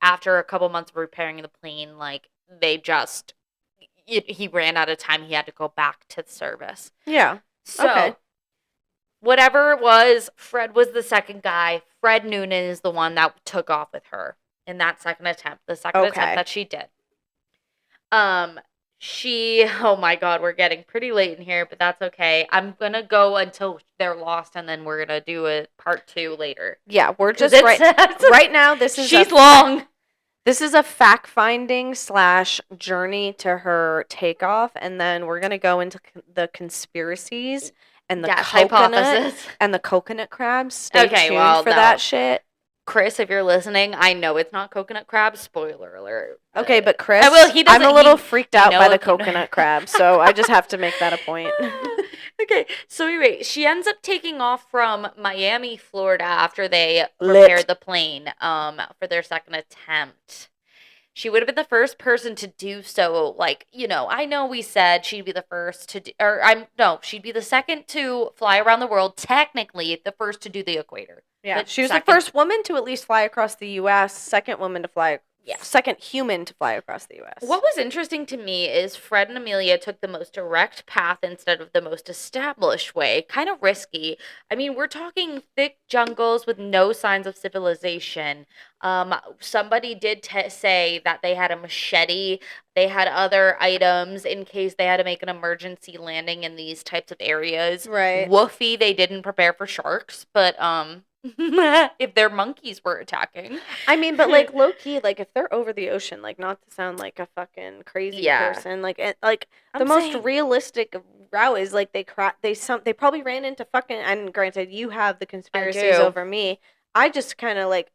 after a couple months of repairing the plane, like they just, he ran out of time. He had to go back to the service. Yeah. So, okay. Whatever it was, Fred was the second guy. Fred Noonan is the one that took off with her in that second attempt, the second attempt that she did. Oh my God, we're getting pretty late in here, but that's okay. I'm gonna go until they're lost, and then we're gonna do a part 2 later. Yeah, we're just right now. She's long. This is a fact finding / journey to her takeoff, and then we're gonna go into the conspiracies and the hypothesis and the coconut crabs. Stay tuned for that shit. Chris, if you're listening, I know it's not coconut crab. Spoiler alert. Okay, but Chris, I'm a little freaked out by the coconut crab, so I just have to make that a point. Okay, so anyway, she ends up taking off from Miami, Florida after they repaired the plane for their second attempt. She would have been the first person to do so. Like, I know we said she'd be the first to she'd be the second to fly around the world, technically the first to do the equator. Yeah, she was the first woman to at least fly across the U.S., second human to fly across the U.S. What was interesting to me is Fred and Amelia took the most direct path instead of the most established way. Kind of risky. I mean, we're talking thick jungles with no signs of civilization. Somebody did say that they had a machete. They had other items in case they had to make an emergency landing in these types of areas. Right. Woofy, they didn't prepare for sharks, but if their monkeys were attacking. I mean, but like low key, like if they're over the ocean, like not to sound like a fucking crazy person, like the most realistic route is like they probably ran into fucking, and granted you have the conspiracies over me. I just kind of like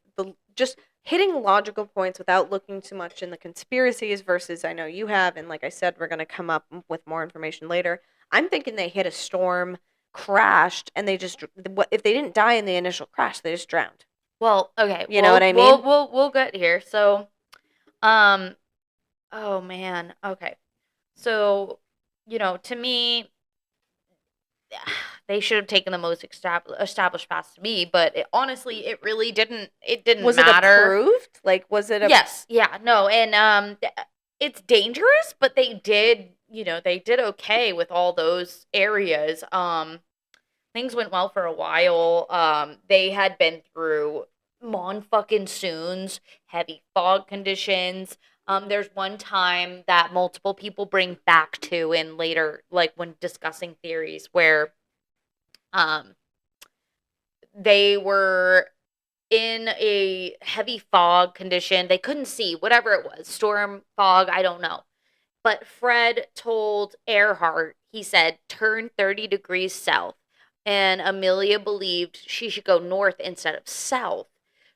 just hitting logical points without looking too much in the conspiracies versus I know you have, and like I said, we're gonna come up with more information later. I'm thinking they hit a storm, crashed, and they just, if they didn't die in the initial crash, they just drowned. Well, okay, you know what I mean. We'll get here. So, oh man, okay. So, to me, they should have taken the most established path to me, but honestly, it really didn't. It didn't matter. Was it approved? Like, was it? Yes. Yeah. No. And it's dangerous, but they did. They did okay with all those areas. Things went well for a while. They had been through monsoons, heavy fog conditions. There's one time that multiple people bring back to in later, like when discussing theories, where they were in a heavy fog condition. They couldn't see, whatever it was, storm, fog, I don't know. But Fred told Earhart, he said, turn 30 degrees south. And Amelia believed she should go north instead of south.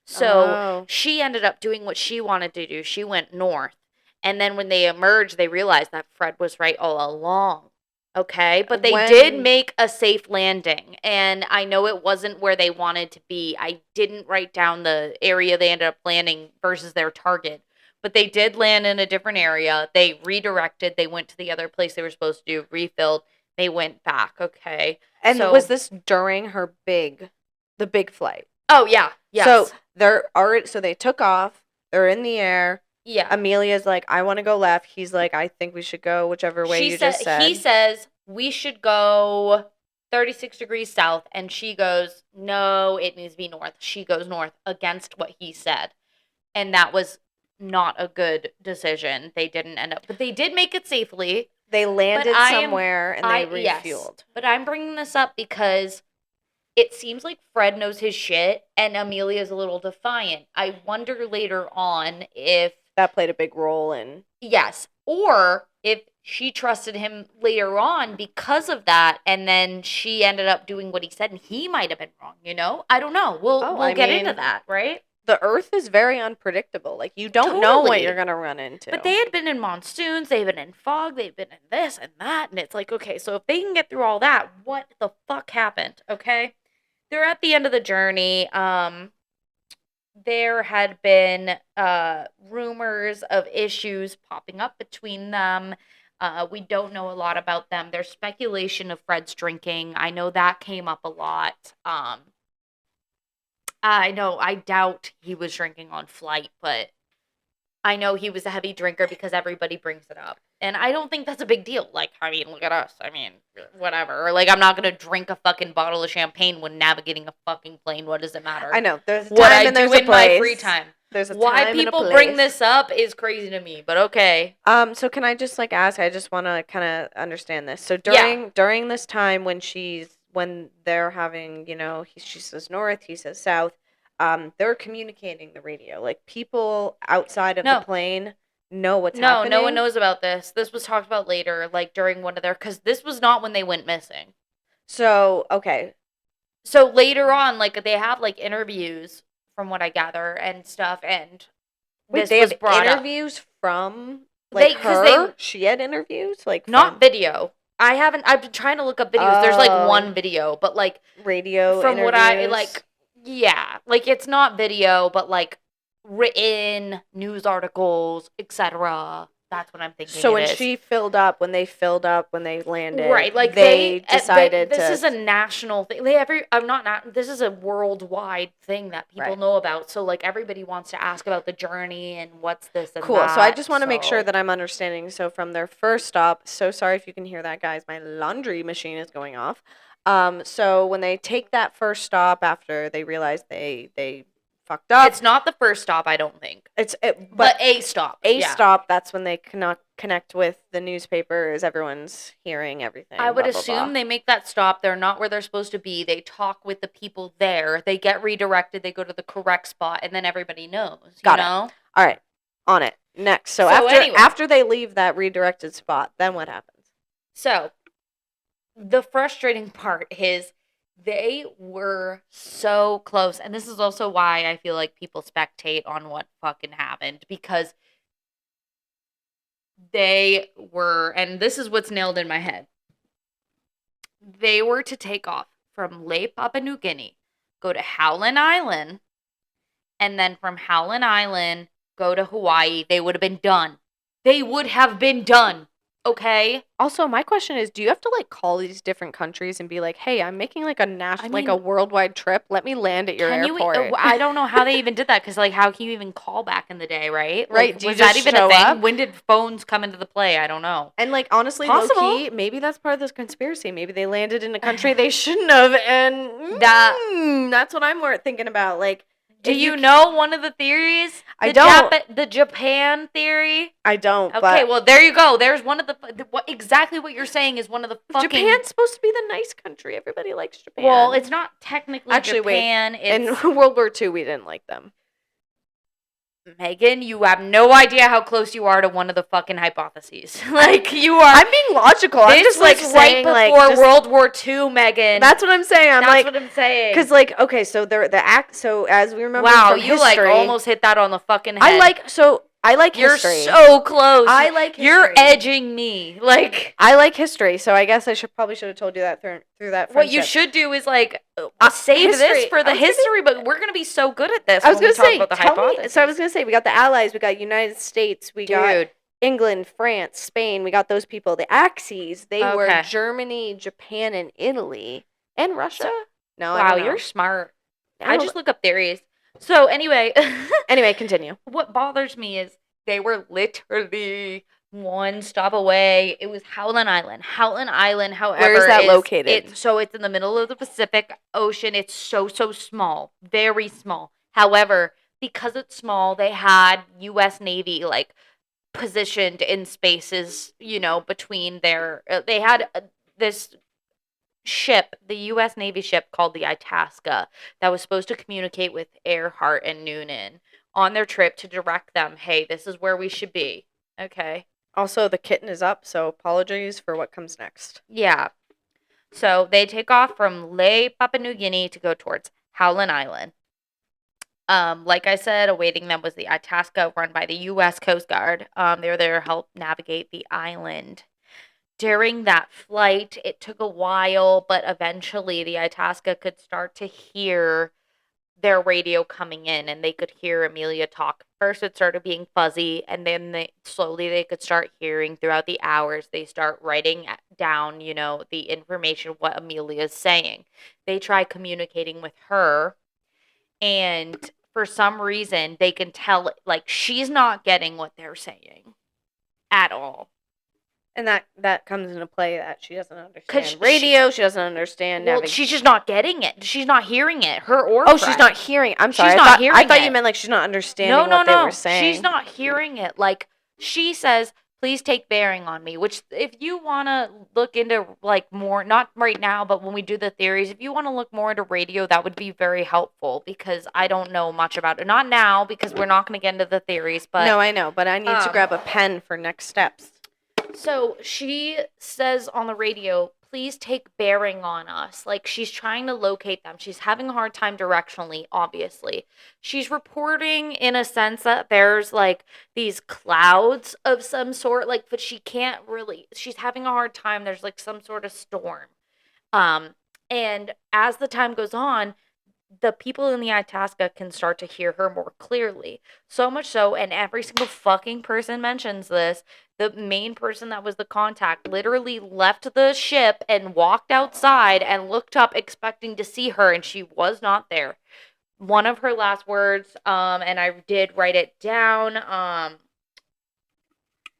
So she ended up doing what she wanted to do. She went north. And then when they emerged, they realized that Fred was right all along. Okay? But they did make a safe landing. And I know it wasn't where they wanted to be. I didn't write down the area they ended up landing versus their target. But they did land in a different area. They redirected. They went to the other place they were supposed to do, refilled. They went back, okay? And was this during the big flight? Oh, yeah. Yes. So they took off. They're in the air. Yeah. Amelia's like, I want to go left. He's like, I think we should go whichever way you just said. He says, we should go 36 degrees south. And she goes, no, it needs to be north. She goes north against what he said. And that was not a good decision. They didn't end up, but they did make it safely. They landed somewhere and they Yes, refueled. but I'm bringing this up because it seems like Fred knows his shit and Amelia's a little defiant. I wonder later on if that played a big role in. Yes, or if she trusted him later on because of that, and then she ended up doing what he said, and he might have been wrong. I don't know. We'll get into that, right? The Earth is very unpredictable. Like, you don't know what you're gonna run into. But they had been in monsoons, they've been in fog, they've been in this and that, and it's like, okay, so if they can get through all that, what the fuck happened? Okay, they're at the end of the journey. There had been rumors of issues popping up between them. We don't know a lot about them. There's speculation of Fred's drinking. I know that came up a lot. I know, I doubt he was drinking on flight, but I know he was a heavy drinker because everybody brings it up. And I don't think that's a big deal. Like, I mean, look at us. I mean, whatever. Or, like, I'm not going to drink a fucking bottle of champagne when navigating a fucking plane. What does it matter? I know. There's a time and there's a place. What I do in my free time. There's a time Why people bring this up is crazy to me, but okay. So can I just, like, ask? I just want to kind of understand this. So during this time when they're having, she says north, he says south, they're communicating the radio. Like, people outside of the plane know what's happening. No one knows about this. This was talked about later, like during one of their, because this was not when they went missing. So, okay. So later on, like, they have, like, interviews from what I gather and stuff, and wait, they have interviews from, like, her? She had interviews? Like, not video. I've been trying to look up videos. There's, like, one video, but, like, radio from interviews? what I, like, yeah, like, it's not video, but, like, written news articles, etc. That's what I'm thinking. So when they filled up, when they landed, right? Like, they decided this is a national thing. This is a worldwide thing that people know about. So, like, everybody wants to ask about the journey and what's this and cool. That, so I just want to make sure that I'm understanding. So from their first stop, so sorry if you can hear that, guys. My laundry machine is going off. So when they take that first stop after they realize they fucked up. It's not the first stop, I don't think. But a stop. Stop, that's when they connect with the newspapers. Everyone's hearing everything. I would assume they make that stop. They're not where they're supposed to be. They talk with the people there. They get redirected. They go to the correct spot, and then everybody knows. Got it. All right. On it. Next. So after they leave that redirected spot, then what happens? So the frustrating part is they were so close. And this is also why I feel like people spectate on what fucking happened. Because they were, and this is what's nailed in my head. They were to take off from Lake Papua New Guinea, go to Howland Island, and then from Howland Island, go to Hawaii. They would have been done. They would have been done. Okay. Also, my question is, do you have to, like, call these different countries and be like, hey, I'm making, like, a worldwide trip. Let me land at your airport. I don't know how they even did that, because, like, how can you even call back in the day, right? Right. Like, was that even a thing? Up? When did phones come into the play? I don't know. And, like, honestly, low-key, maybe that's part of this conspiracy. Maybe they landed in a country they shouldn't have, and that's what I'm thinking about. Like, do you know one of the theories? I don't. The Japan theory? I don't. Okay, well, there you go. There's one of exactly what you're saying is one of the fucking... Japan's supposed to be the nice country. Everybody likes Japan. Well, it's not technically Japan. Wait. In World War II, we didn't like them. Megan, you have no idea how close you are to one of the fucking hypotheses. Like, you are... I'm being logical. I'm just, like, saying, right before World War II, Megan. That's what I'm saying. That's what I'm saying. Because, like, okay, so so as we remember from history... Wow, you, like, almost hit that on the fucking head. I like history. You're so close. I like history. You're edging me. Like, I like history, so I guess I probably should have told you that through that friendship. What you should do is, like, save this for the history, but we're going to be so good at this. I was going to say, I was going to say, we got the Allies, we got United States, we got England, France, Spain, we got those people. The Axis, they were Germany, Japan, and Italy. And Russia? No, wow, you're smart. I just look up theories. So, anyway. Anyway, continue. What bothers me is they were literally one stop away. It was Howland Island. Howland Island, Where is however, that located? it's in the middle of the Pacific Ocean. It's so small, very small. However, because it's small, they had U.S. Navy like positioned in spaces, between their. They had this ship, the U.S. Navy ship called the Itasca, that was supposed to communicate with Earhart and Noonan on their trip to direct them. Hey, this is where we should be. Okay. Also, the kitten is up, so apologies for what comes next. Yeah. So they take off from Lae, Papua New Guinea to go towards Howland Island. Like I said, awaiting them was the Itasca, run by the U.S. Coast Guard. They were there to help navigate the island. During that flight, it took a while, but eventually the Itasca could start to hear their radio coming in, and they could hear Amelia talk. First, it started being fuzzy, and then they could start hearing throughout the hours. They start writing down, the information, what Amelia's saying. They try communicating with her, and for some reason, they can tell, like, she's not getting what they're saying at all. And that comes into play that she doesn't understand radio. She doesn't understand. Well, she's just not getting it. She's not hearing it. Her or oh, she's not hearing. I'm sorry. I thought you meant like she's not understanding what they were saying. She's not hearing it. Like she says, "Please take bearing on me." Which, if you want to look into like more, not right now, but when we do the theories, if you want to look more into radio, that would be very helpful because I don't know much about it. Not now because we're not going to get into the theories. But no, I know. But I need to grab a pen for next steps. So she says on the radio, please take bearing on us. Like she's trying to locate them. She's having a hard time directionally, obviously. She's reporting in a sense that there's like these clouds of some sort, like, but she can't really, she's having a hard time. There's like some sort of storm. And as the time goes on, the people in the Itasca can start to hear her more clearly. So much so, and every single fucking person mentions this, the main person that was the contact literally left the ship and walked outside and looked up expecting to see her, and she was not there. One of her last words, and I did write it down,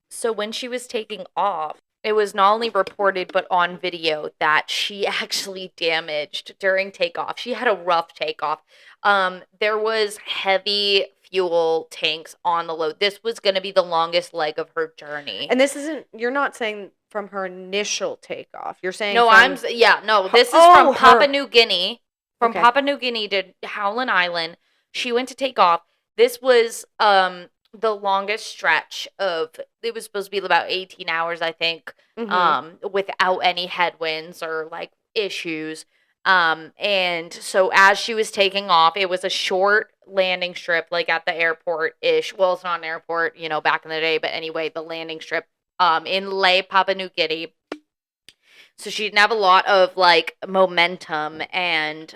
so when she was taking off, it was not only reported but on video that she actually damaged during takeoff. She had a rough takeoff. There was heavy fuel tanks on the load. This was going to be the longest leg of her journey. And this isn't, you're not saying from her initial takeoff. You're saying this is from Papua New Guinea. From Papua New Guinea to Howland Island. She went to take off. This was the longest stretch of, it was supposed to be about 18 hours, I think, without any headwinds or like issues. And so as she was taking off, it was a short landing strip, like at the airport-ish. Well, it's not an airport, back in the day, but anyway, the landing strip, in Lae, Papua New Guinea. So she didn't have a lot of like momentum, and,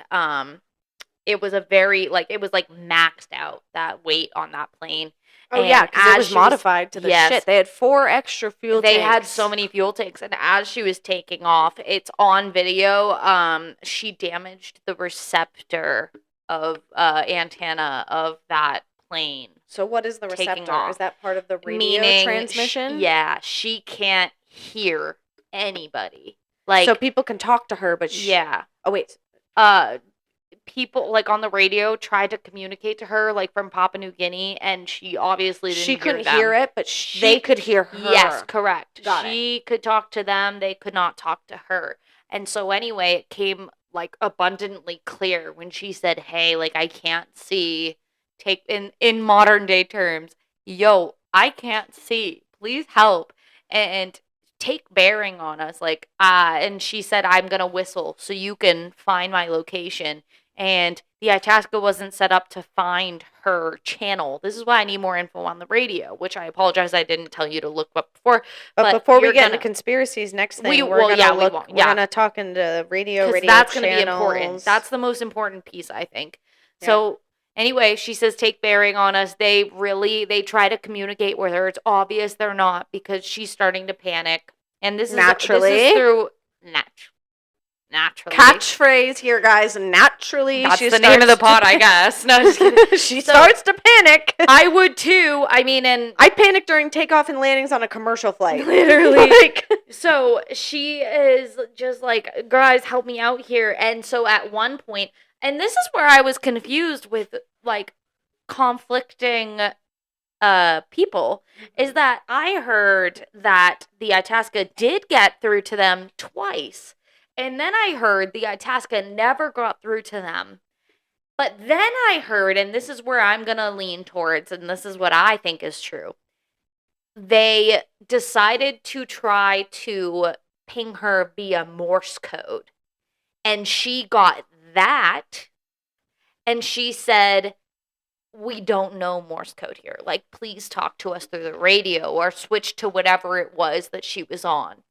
it was it was like maxed out, that weight on that plane. Oh, and yeah, because it was modified to the shit. They had 4 extra fuel tanks. They had so many fuel tanks. And as she was taking off, it's on video, she damaged the receptor of antenna of that plane. So what is the receptor? Is that part of the radio transmission? She can't hear anybody. So people can talk to her, but yeah. Oh, wait. People like on the radio tried to communicate to her like from Papua New Guinea, and she obviously didn't she couldn't hear it, but they could hear her. Yes, correct. She could talk to them, they could not talk to her. And so anyway, it came like abundantly clear when she said, hey, like I can't see, take in modern day terms, yo, I can't see, please help and take bearing on us, like and she said, I'm gonna whistle so you can find my location. And the Itasca wasn't set up to find her channel. This is why I need more info on the radio, which I apologize I didn't tell you to look up before. But before we get into conspiracies, next thing we're gonna talk into radio that's channels. Gonna be important. That's the most important piece, I think. Yeah. So anyway, she says, take bearing on us. They try to communicate with her. It's obvious they're not, because she's starting to panic. And this is through Naturally. Catchphrase here, guys. Naturally, That's she the name of the pod, I guess. No, just kidding. She starts to panic. I would too. I mean, and I panic during takeoff and landings on a commercial flight. literally. Like, so she is just like, guys, help me out here. And so at one point, and this is where I was confused with like conflicting people, is that I heard that the Itasca did get through to them twice. And then I heard the Itasca never got through to them. But then I heard, and this is where I'm going to lean towards, and this is what I think is true. They decided to try to ping her via Morse code. And she got that. And she said, we don't know Morse code here. Like, please talk to us through the radio or switch to whatever it was that she was on.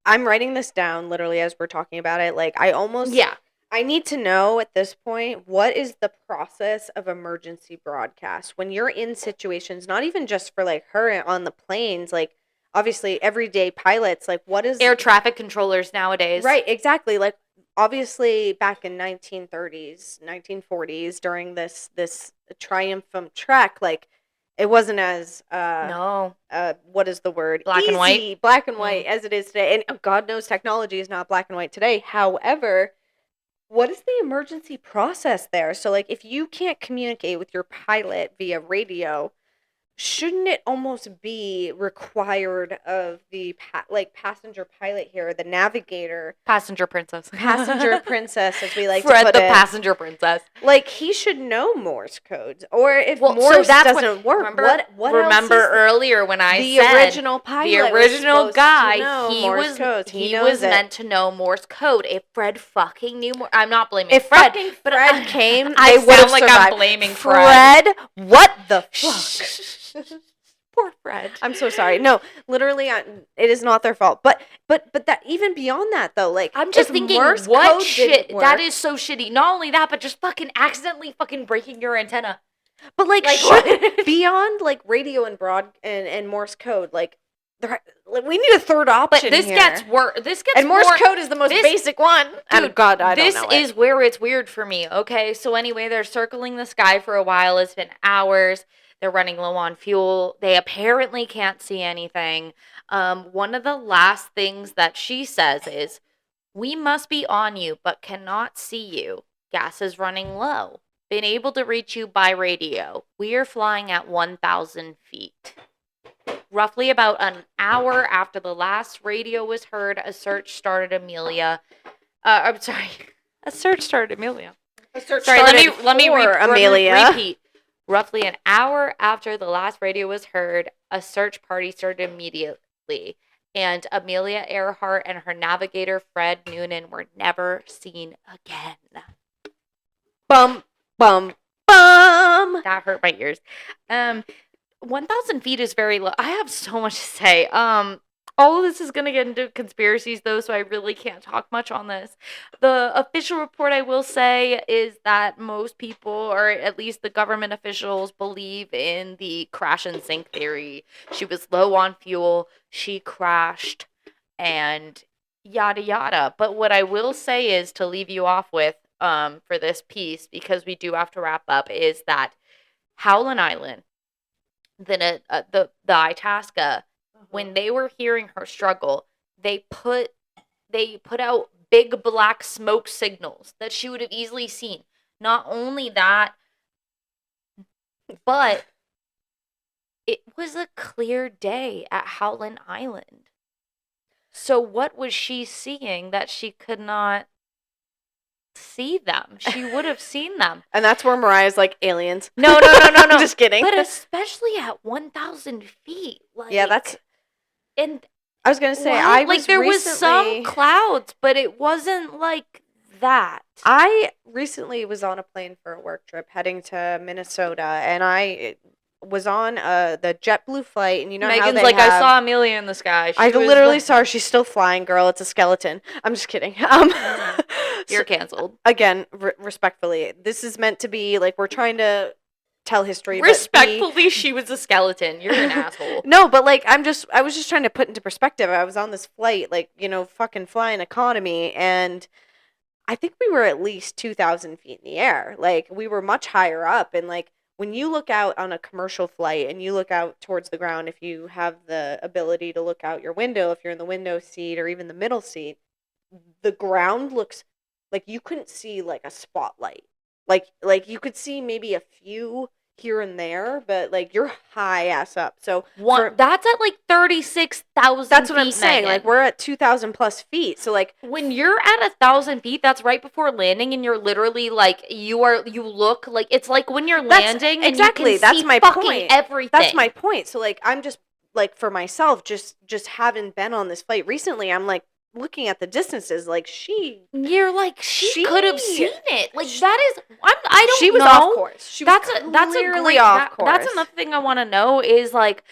I'm writing this down literally as we're talking about it. Like, I need to know at this point, what is the process of emergency broadcast when you're in situations, not even just for like her on the planes, like obviously everyday pilots, like what is air traffic controllers nowadays. Right, exactly. Like obviously back in 1930s, 1940s during this triumphant trek, like it wasn't as no. What is the word? Black Easy, and white. Black and white as it is today. And God knows technology is not black and white today. However, what is the emergency process there? So, like, if you can't communicate with your pilot via radio, shouldn't it almost be required of the passenger pilot here, the navigator, passenger princess, as we like Fred to put the it, passenger princess? Like he should know Morse codes, or if Morse doesn't work, what remember else is earlier when I the said original pilot, the original guy, he was it. meant to know Morse code. If Fred fucking knew Morse, I'm not blaming if Fred, but Fred came, I they would have like survived. I'm blaming Fred. What the fuck? Poor Fred. I'm so sorry. No, literally, it is not their fault. But that even beyond that though, like I'm just thinking, Morse what code shit? work, that is so shitty. Not only that, but just fucking accidentally fucking breaking your antenna. But like beyond like radio and and Morse code, like we need a third option. But this here. gets worse. This gets and Morse code is the most basic one. Dude, and God, I don't know. This is where it's weird for me. Okay, so anyway, they're circling the sky for a while. It's been hours. They're running low on fuel. They apparently can't see anything. One of the last things that she says is, "We must be on you, but cannot see you. Gas is running low. Been able to reach you by radio. We are flying at 1,000 feet." Roughly about an hour after the last radio was heard, a search started Amelia. I'm sorry. A search started Amelia. Let me repeat. Roughly an hour after the last radio was heard, a search party started immediately, and Amelia Earhart and her navigator, Fred Noonan, were never seen again. Bum, bum, bum. That hurt my ears. 1,000 feet is very low. I have so much to say. All of this is going to get into conspiracies, though, so I really can't talk much on this. The official report, I will say, is that most people, or at least the government officials, believe in the crash and sink theory. She was low on fuel, she crashed, and yada yada. But what I will say is, to leave you off with for this piece, because we do have to wrap up, is that Howland Island, the Itasca, when they were hearing her struggle, they put out big black smoke signals that she would have easily seen. Not only that, but it was a clear day at Howland Island. So what was she seeing that she could not see them? She would have seen them. And that's where Mariah's like, aliens. No. Just kidding. But especially at 1,000 feet. Like, yeah, that's... And I was gonna say, was some clouds, but it wasn't like that. I recently was on a plane for a work trip heading to Minnesota, and I was on the JetBlue flight, and you know Megan's how they like, have... I saw Amelia in the sky. I literally saw her. She's still flying, girl. It's a skeleton. I'm just kidding. You're canceled. Again, respectfully, this is meant to be like we're trying to tell history. Respectfully, she was a skeleton. You're an asshole. No, but like I was just trying to put into perspective. I was on this flight, like, you know, fucking flying economy, and I think we were at least 2,000 feet in the air. Like, we were much higher up. And, like, when you look out on a commercial flight and you look out towards the ground, if you have the ability to look out your window, if you're in the window seat or even the middle seat, the ground looks like you couldn't see, like, a spotlight. Like you could see maybe a few here and there, but, like, you're high ass up. So That's at like 36,000 that's what I'm feet, saying. Megan. Like, we're at 2,000 plus feet. So, like, When you're at 1,000 feet, that's right before landing, and you're literally like you look like it's like when you're landing. Exactly. And you can That's see my fucking point. everything. That's my point. So, like, I'm just, like, for myself, just having been on this flight recently, I'm like looking at the distances. Like, You're like she could have seen it. Like she- that is. I don't she was know. off course. She was That's a clearly great. off course. That's another thing I want to know is like,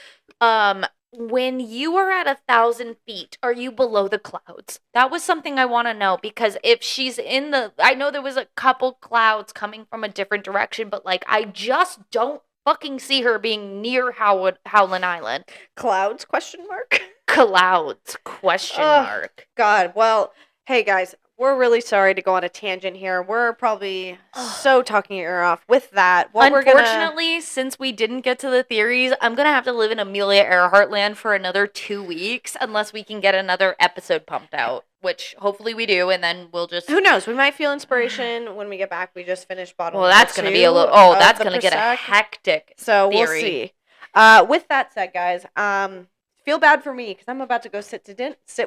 when you are at 1,000 feet, are you below the clouds? That was something I want to know because if she's in the, I know there was a couple clouds coming from a different direction, but like I just don't fucking see her being near Howland Island. Clouds? Question mark. Clouds? Question mark. God. Well, hey guys, we're really sorry to go on a tangent here. We're probably so talking your ear off. With that, unfortunately, since we didn't get to the theories, I'm gonna have to live in Amelia Earhart land for another 2 weeks unless we can get another episode pumped out, which hopefully we do, and then we'll just. Who knows? We might feel inspiration when we get back. We just finished bottle. Well, that's gonna be a little. That's gonna get a hectic. So theory. We'll see. With that said, guys, feel bad for me because I'm about to go sit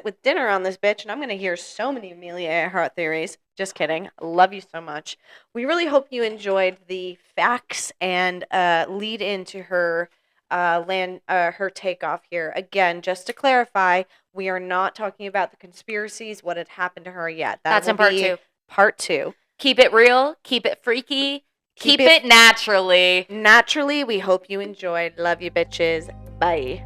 with dinner on this bitch, and I'm gonna hear so many Amelia Earhart theories. Just kidding. Love you so much. We really hope you enjoyed the facts and lead into her her takeoff here. Again, just to clarify, we are not talking about the conspiracies, what had happened to her yet. That's in part 2. Part 2. Keep it real. Keep it freaky. Keep it naturally. Naturally, we hope you enjoyed. Love you, bitches. Bye.